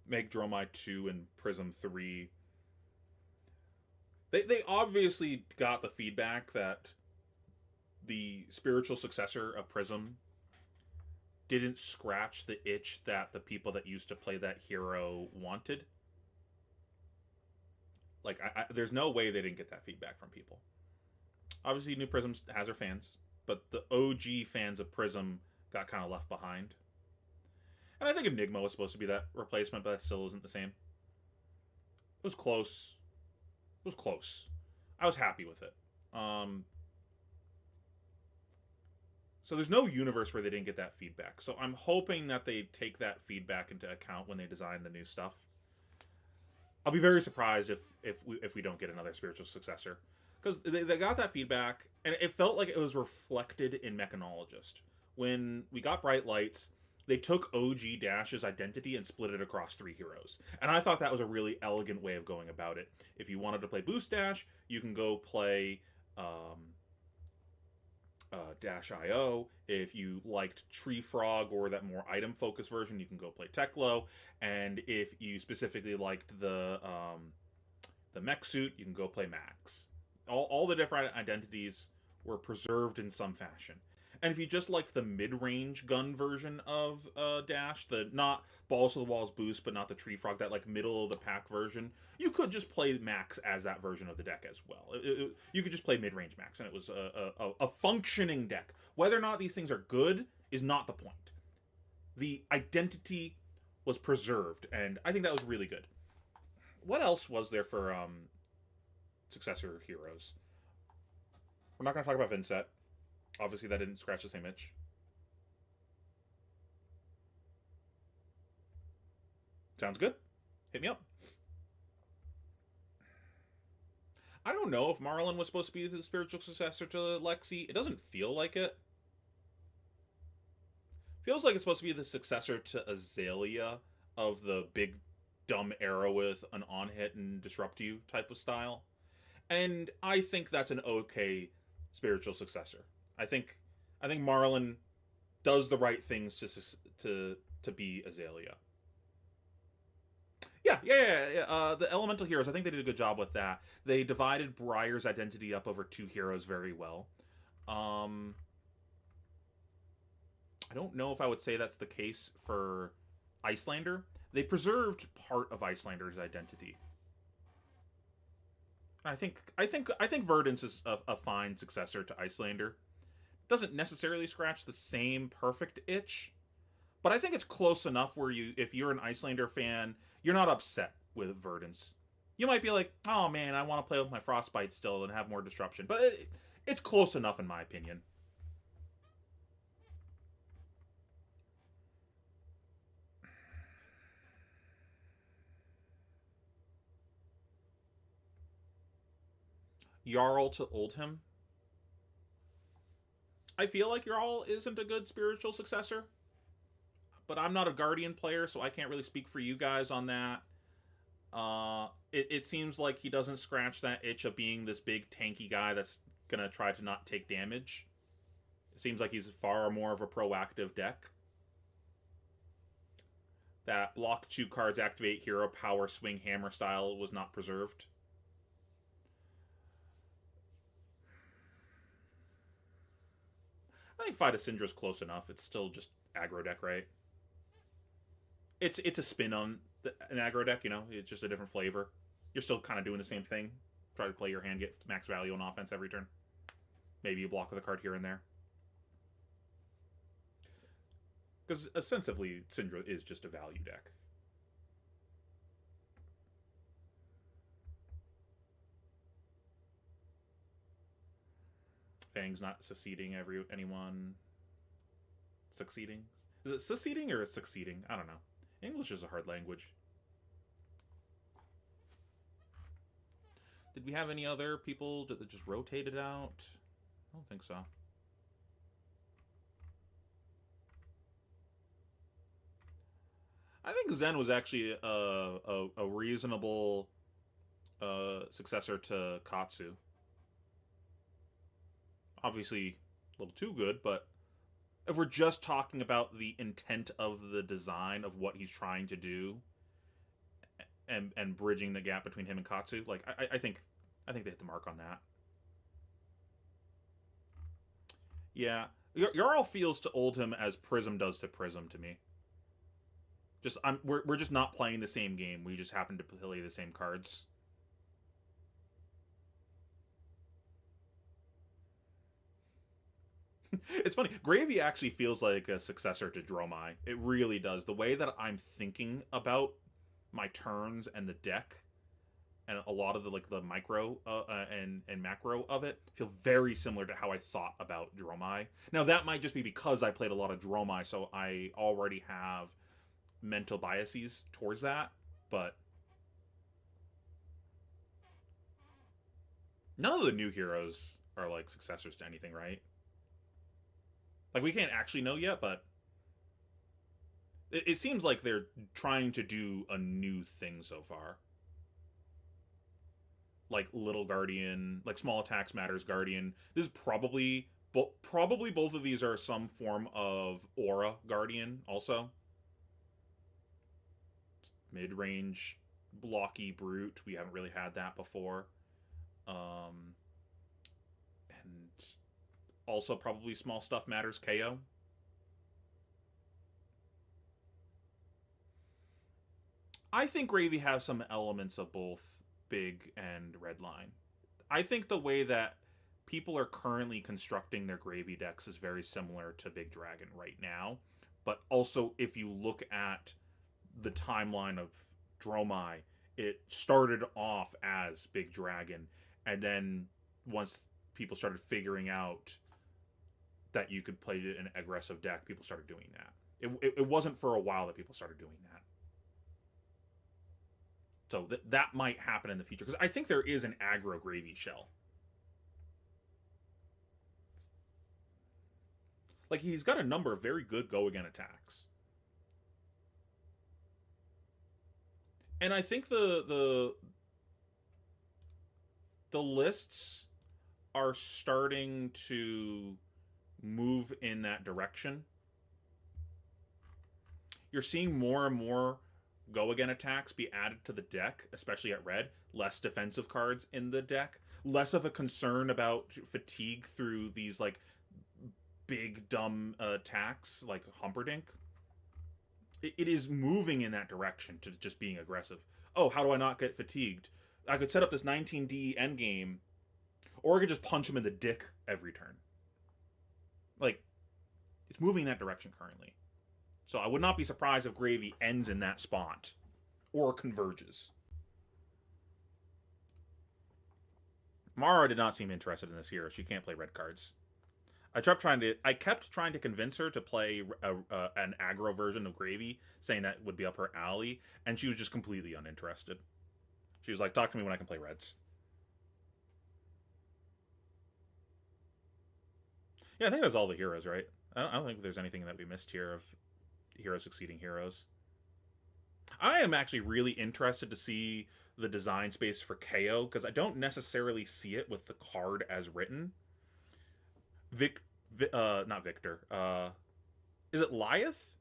[SPEAKER 1] make Dromai 2 and Prism 3, they obviously got the feedback that the spiritual successor of Prism didn't scratch the itch that the people that used to play that hero wanted. Like, there's no way they didn't get that feedback from people. Obviously, New Prism has her fans, but the OG fans of Prism got kind of left behind. And I think Enigma was supposed to be that replacement, but that still isn't the same. It was close. It was close. I was happy with it. So there's no universe where they didn't get that feedback. So I'm hoping that they take that feedback into account when they design the new stuff. I'll be very surprised if we don't get another spiritual successor. because they got that feedback, and it felt like it was reflected in Mechanologist. When we got Bright Lights, they took OG Dash's identity and split it across 3 heroes. And I thought that was a really elegant way of going about it. If you wanted to play Boost Dash, you can go play Dash IO. If you liked Tree Frog or that more item focused version, you can go play Teklo. And if you specifically liked the mech suit, you can go play Max. All the different identities were preserved in some fashion. And if you just like the mid-range gun version of Dash, the not balls to the walls boost, but not the Tree Frog, that like middle of the pack version, you could just play Max as that version of the deck as well. You could just play mid-range Max, and it was a functioning deck. Whether or not these things are good is not the point. The identity was preserved, and I think that was really good. What else was there for successor heroes? We're not going to talk about Vincet. Obviously, that didn't scratch the same itch. Sounds good. Hit me up. I don't know if Marlin was supposed to be the spiritual successor to Lexi. It doesn't feel like it. Feels like it's supposed to be the successor to Azalea of the big dumb arrow with an on-hit and disrupt you type of style. And I think that's an okay spiritual successor. I think Marlin does the right things to be Azalea. Yeah. The elemental heroes, I think they did a good job with that. They divided Briar's identity up over 2 heroes very well. I don't know if I would say that's the case for Icelander. They preserved part of Icelander's identity. I think Verdance is a fine successor to Icelander. Doesn't necessarily scratch the same perfect itch, but I think it's close enough where if you're an Icelander fan, you're not upset with Verdance. You might be like, oh man, I want to play with my Frostbite still and have more disruption, but it's close enough in my opinion. Jarl to Oldhim. I feel like Jarl isn't a good spiritual successor, but I'm not a Guardian player, so I can't really speak for you guys on that. It seems like he doesn't scratch that itch of being this big tanky guy that's gonna try to not take damage. It seems like he's far more of a proactive deck. That block 2 cards, activate hero power, swing hammer style was not preserved. I think Fight of Syndra's close enough. It's still just aggro deck, right? It's a spin on an aggro deck, you know? It's just a different flavor. You're still kind of doing the same thing. Try to play your hand, get max value on offense every turn. Maybe you block with a card here and there. Because ostensibly, Syndra is just a value deck. Fang's not succeeding anyone. Succeeding? Is it succeeding or succeeding? I don't know. English is a hard language. Did we have any other people that just rotated out? I don't think so. I think Zen was actually a reasonable successor to Katsu. Obviously, a little too good, but if we're just talking about the intent of the design of what he's trying to do, and bridging the gap between him and Katsu, like I think they hit the mark on that. Yeah, Jarl feels to Oldhim as Prism does to Prism to me. We're just not playing the same game. We just happen to play the same cards. It's funny. Gravy actually feels like a successor to Dromai. It really does. The way that I'm thinking about my turns and the deck, and a lot of the micro and macro of it, feel very similar to how I thought about Dromai. Now that might just be because I played a lot of Dromai, so I already have mental biases towards that. But None of the new heroes are like successors to anything, right? Like we can't actually know yet, but it seems like they're trying to do a new thing so far. Like little guardian, like small attacks matters guardian. This is probably both of these are some form of aura guardian also. Mid range blocky brute. We haven't really had that before. And also probably small stuff matters KO. I think Gravy has some elements of both big and red line. I think the way that people are currently constructing their Gravy decks is very similar to Big Dragon right now. But also, if you look at the timeline of Dromai, it started off as Big Dragon, and then once people started figuring out that you could play an aggressive deck, people started doing that. It wasn't for a while that people started doing that. So that might happen in the future, because I think there is an aggro Gravy shell. Like, he's got a number of very good go-again attacks. And I think the lists are starting to move in that direction. You're seeing more and more go-again attacks be added to the deck, especially at red. Less defensive cards in the deck. Less of a concern about fatigue through these, like, big, dumb attacks, like Humperdinck. It is moving in that direction to just being aggressive. Oh, how do I not get fatigued? I could set up this 19D endgame, or I could just punch him in the dick every turn. Like, it's moving in that direction currently. So I would not be surprised if Gravy ends in that spot, or converges. Mara did not seem interested in this hero. She can't play red cards. I kept trying to convince her to play an aggro version of Gravy, saying that would be up her alley, and she was just completely uninterested. She was like, "Talk to me when I can play reds." Yeah, I think that's all the heroes, right? I don't think there's anything that we missed here of heroes succeeding heroes. I am actually really interested to see the design space for KO, because I don't necessarily see it with the card as written. Not Victor. Is it Lyeth?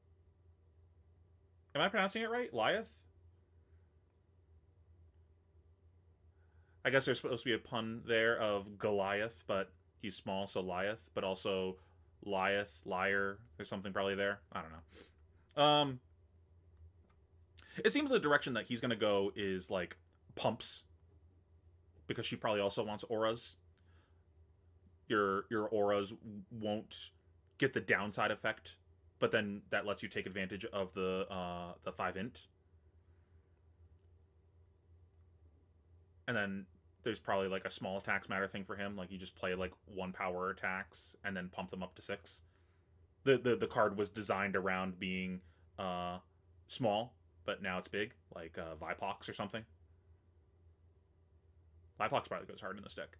[SPEAKER 1] Am I pronouncing it right? Lyeth? I guess there's supposed to be a pun there of Goliath, but he's small, so Lyeth. But also Lyeth, liar. There's something probably there. I don't know. It seems the direction that he's gonna go is like pumps, because she probably also wants auras. Your auras won't get the downside effect, but then that lets you take advantage of the 5-int. And then there's probably like a small attacks matter thing for him. Like you just play like 1 power attacks and then pump them up to 6. The card was designed around being small, but now it's big, like Vipox or something. Vipox probably goes hard in this deck.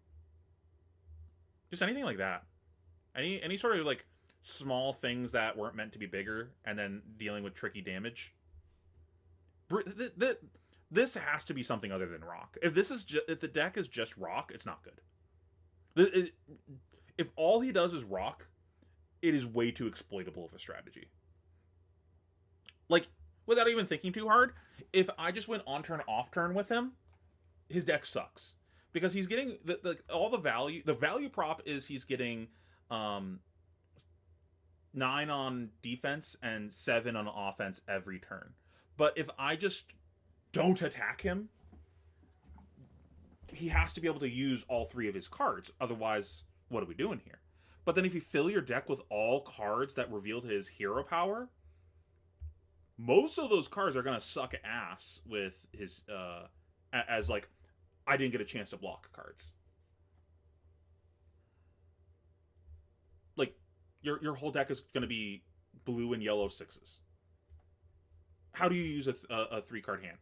[SPEAKER 1] Just anything like that. Any sort of like small things that weren't meant to be bigger, and then dealing with tricky damage. This has to be something other than rock. If the deck is just rock, it's not good. If all he does is rock, it is way too exploitable of a strategy. Like, without even thinking too hard, if I just went on turn off turn with him, his deck sucks. Because he's getting all the value. The value prop is he's getting 9 on defense and 7 on offense every turn. But if I just don't attack him, he has to be able to use all 3 of his cards. Otherwise, what are we doing here? But then if you fill your deck with all cards that reveal his hero power, most of those cards are going to suck ass with his as like, I didn't get a chance to block cards. Like, your whole deck is going to be blue and yellow 6s. How do you use a 3-card hand?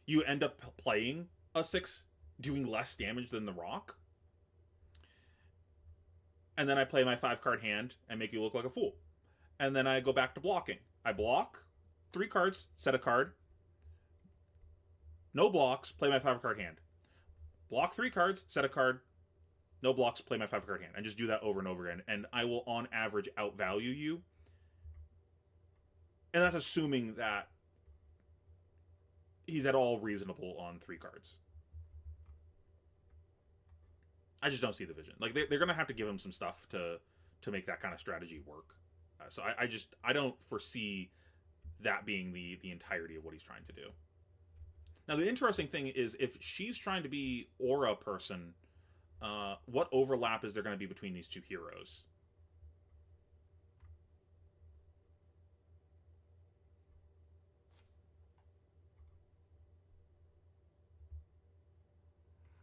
[SPEAKER 1] You end up playing a 6 doing less damage than the rock. And then I play my 5-card hand and make you look like a fool. And then I go back to blocking. I block 3 cards, set a card. No blocks, play my 5-card hand. Block 3 cards, set a card. No blocks, play my 5-card hand. And just do that over and over again. And I will, on average, outvalue you. And that's assuming that he's at all reasonable on 3 cards. I just don't see the vision. Like, they're going to have to give him some stuff to make that kind of strategy work. So I don't foresee that being the entirety of what he's trying to do. Now, the interesting thing is, if she's trying to be aura person, what overlap is there going to be between these 2 heroes?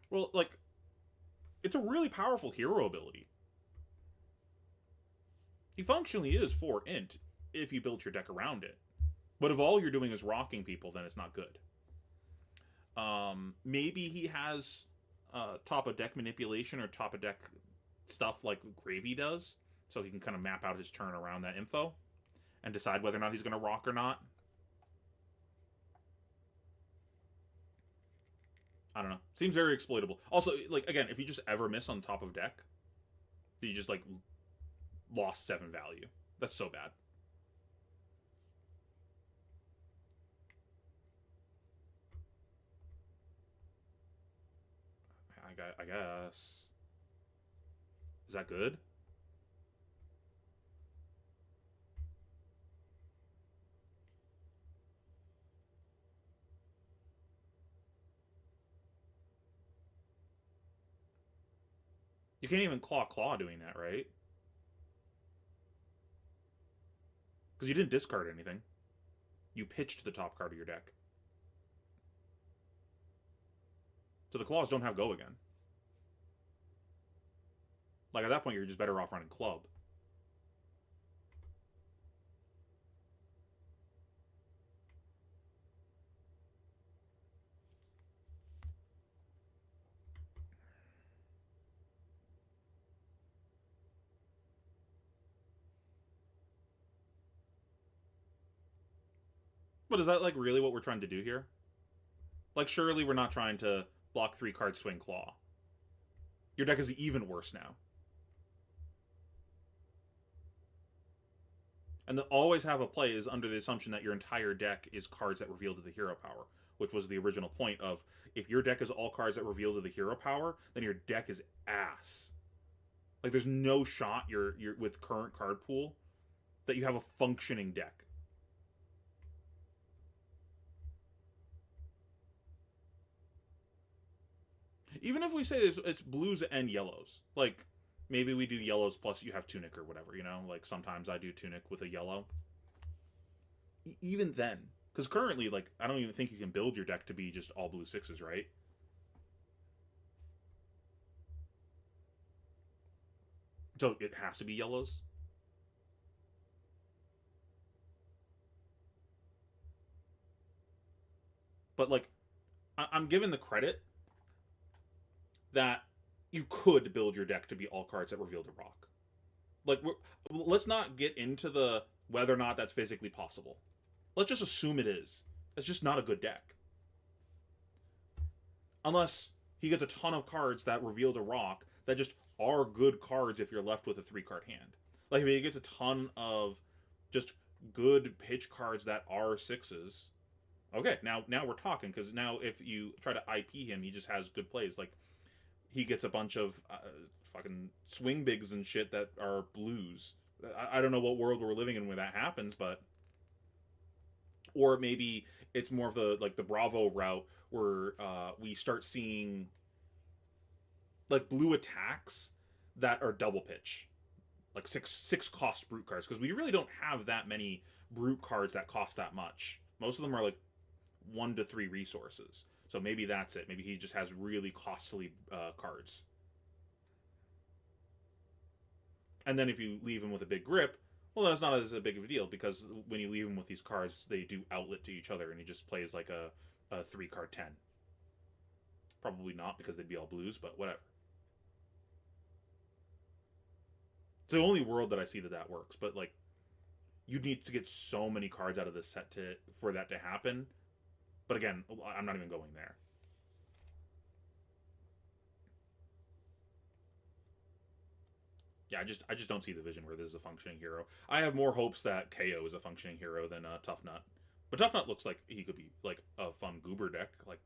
[SPEAKER 1] Well, like, it's a really powerful hero ability. He functionally is 4 int if you build your deck around it. But if all you're doing is rocking people, then it's not good. Maybe he has top of deck manipulation or top of deck stuff like Gravy does, so he can kind of map out his turn around that info and decide whether or not he's going to rock or not. I don't know. Seems very exploitable. Also, like, again, if you just ever miss on top of deck, you just, like, lost 7 value. That's so bad. I guess. Is that good? You can't even claw doing that, right? Because you didn't discard anything. You pitched the top card of your deck. So the claws don't have go again. Like, at that point, you're just better off running club. But is that, like, really what we're trying to do here? Like, surely we're not trying to block 3 card swing claw. Your deck is even worse now. And the always have a play is under the assumption that your entire deck is cards that reveal to the hero power, which was the original point of, if your deck is all cards that reveal to the hero power, then your deck is ass. Like, there's no shot you're with current card pool that you have a functioning deck. Even if we say it's blues and yellows, like, maybe we do yellows plus you have Tunic or whatever, you know? Like, sometimes I do Tunic with a yellow. Even then, because currently, like, I don't even think you can build your deck to be just all blue 6s, right? So it has to be yellows. But, like, I'm given the credit that you could build your deck to be all cards that reveal to rock. Like, let's not get into the whether or not that's physically possible. Let's just assume it is. It's just not a good deck. Unless he gets a ton of cards that reveal to rock that just are good cards if you're left with a 3-card hand. Like, if he gets a ton of just good pitch cards that are 6s, okay, now we're talking, because now if you try to IP him, he just has good plays. Like, he gets a bunch of fucking swing bigs and shit that are blues. I don't know what world we're living in where that happens, but... Or maybe it's more of the, like, the Bravo route, where we start seeing, like, blue attacks that are double pitch. Like, six cost brute cards, because we really don't have that many brute cards that cost that much. Most of them are, like, 1 to 3 resources. So maybe that's it. Maybe he just has really costly cards. And then if you leave him with a big grip, well, that's not as big of a deal, because when you leave him with these cards, they do outlet to each other, and he just plays like a 3-card 10. Probably not, because they'd be all blues, but whatever. It's the only world that I see that works, but like, you'd need to get so many cards out of this set for that to happen. But again, I'm not even going there. Yeah, I just don't see the vision where this is a functioning hero. I have more hopes that KO is a functioning hero than Tough Nut. But Tough Nut looks like he could be like a fun goober deck. Like,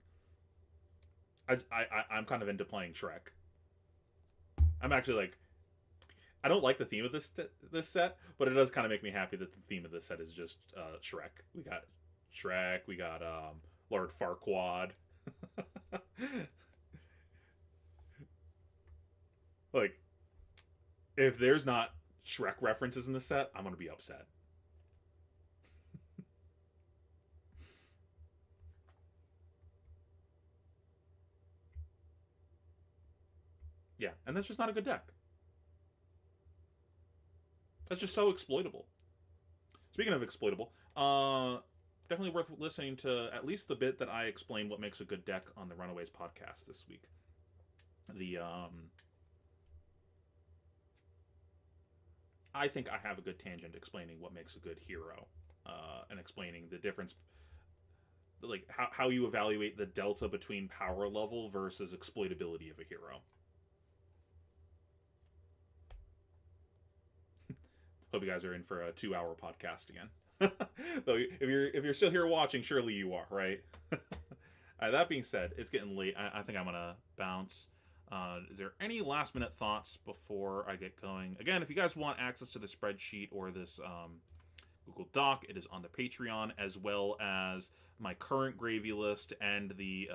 [SPEAKER 1] I'm kind of into playing Shrek. I'm actually like, I don't like the theme of this set, but it does kind of make me happy that the theme of this set is just Shrek. We got Shrek. We got Lord Farquaad. Like, if there's not Shrek references in the set, I'm gonna be upset. Yeah, and that's just not a good deck. That's just so exploitable. Speaking of exploitable, definitely worth listening to at least the bit that I explained what makes a good deck on the Runaways podcast this week. The I think I have a good tangent explaining what makes a good hero, and explaining the difference, like how you evaluate the delta between power level versus exploitability of a hero. Hope you guys are in for a 2-hour podcast again. Though if you're still here watching, surely you are, right? That being said, it's getting late. I think I'm gonna bounce. Is there any last minute thoughts before I get going? Again, if you guys want access to the spreadsheet or this Google Doc, it is on the Patreon, as well as my current gravy list and the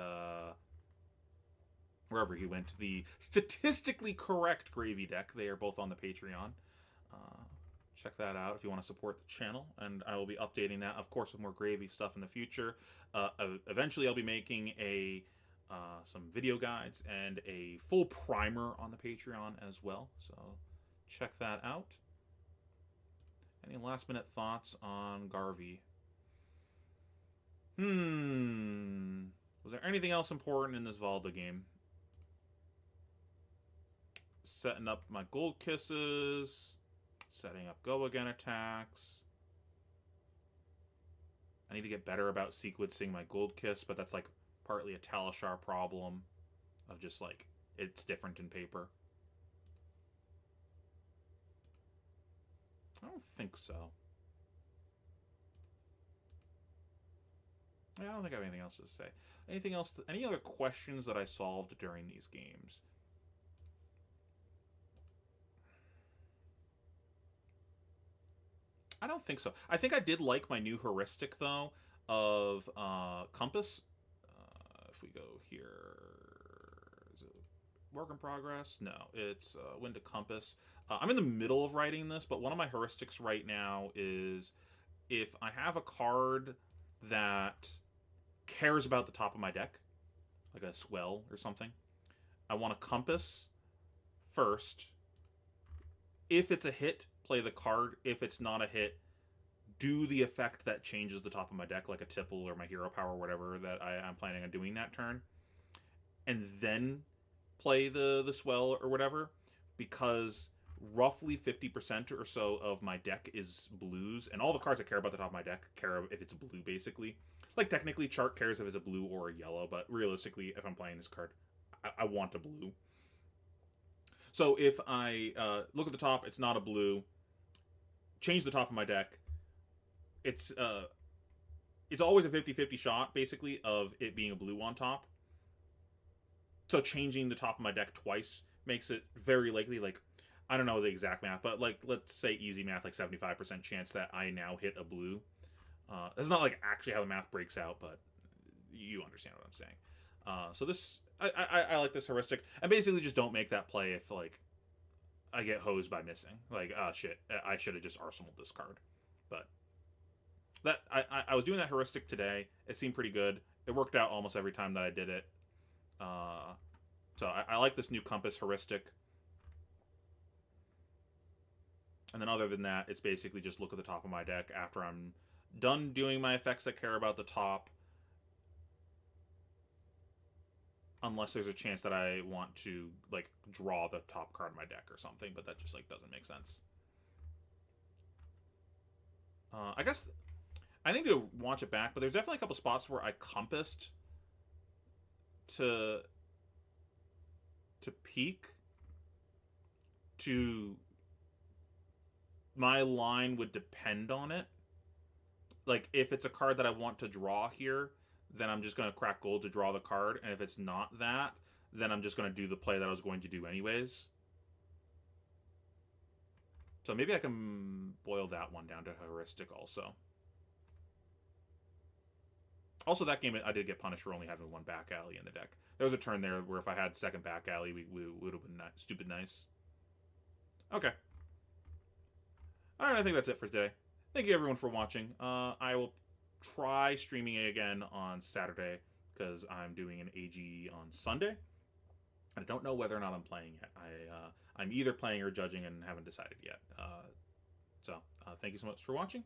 [SPEAKER 1] wherever he went, the statistically correct gravy deck. They are both on the Patreon. Check that out if you want to support the channel, and I will be updating that, of course, with more gravy stuff in the future. Eventually, I'll be making some video guides and a full primer on the Patreon as well, so check that out. Any last minute thoughts on Garvey? Was there anything else important in this Valda game? Setting up my gold kisses. Setting up go again attacks. I need to get better about sequencing my gold kiss, but that's like partly a Talishar problem of just like it's different in paper. I don't think so. I don't think I have anything else to say. Anything else? Any other questions that I solved during these games? I don't think so. I think I did like my new heuristic, though, of Compass. If we go here, is it work in progress? No, it's when to Compass. I'm in the middle of writing this, but one of my heuristics right now is if I have a card that cares about the top of my deck, like a Swell or something, I want a Compass first. If it's a hit, play the card. If it's not a hit, do the effect that changes the top of my deck, like a Tipple or my Hero Power or whatever that I'm planning on doing that turn. And then play the Swell or whatever, because roughly 50% or so of my deck is blues, and all the cards that care about the top of my deck care if it's blue, basically. Like, technically, Chart cares if it's a blue or a yellow, but realistically, if I'm playing this card, I want a blue. So if I look at the top, it's not a blue, change the top of my deck, it's always a 50-50 shot, basically, of it being a blue on top. So changing the top of my deck twice makes it very likely, like, I don't know the exact math, but, like, let's say easy math, like 75% chance that I now hit a blue. It's not, like, actually how the math breaks out, but you understand what I'm saying. So this... I like this heuristic. And basically just don't make that play if, like, I get hosed by missing. Like, shit, I should have just arsenaled this card. But that I was doing that heuristic today. It seemed pretty good. It worked out almost every time that I did it. So I like this new Compass heuristic. And then other than that, it's basically just look at the top of my deck after I'm done doing my effects that care about the top. unless there's a chance that I want to like draw the top card of my deck or something, but that just like doesn't make sense. I guess I need to watch it back, but there's definitely a couple spots where I compassed to peak to my line would depend on it. Like if it's a card that I want to draw here, then I'm just going to crack gold to draw the card, and if it's not that, then I'm just going to do the play that I was going to do anyways. So maybe I can boil that one down to heuristic also. Also, that game I did get punished for only having one back alley in the deck. There was a turn there where if I had second back alley, we would have been stupid nice. Okay. Alright, I think that's it for today. Thank you everyone for watching. I will try streaming again on Saturday because I'm doing an AG on Sunday. I don't know whether or not I'm playing yet. I'm either playing or judging and haven't decided yet. So thank you so much for watching.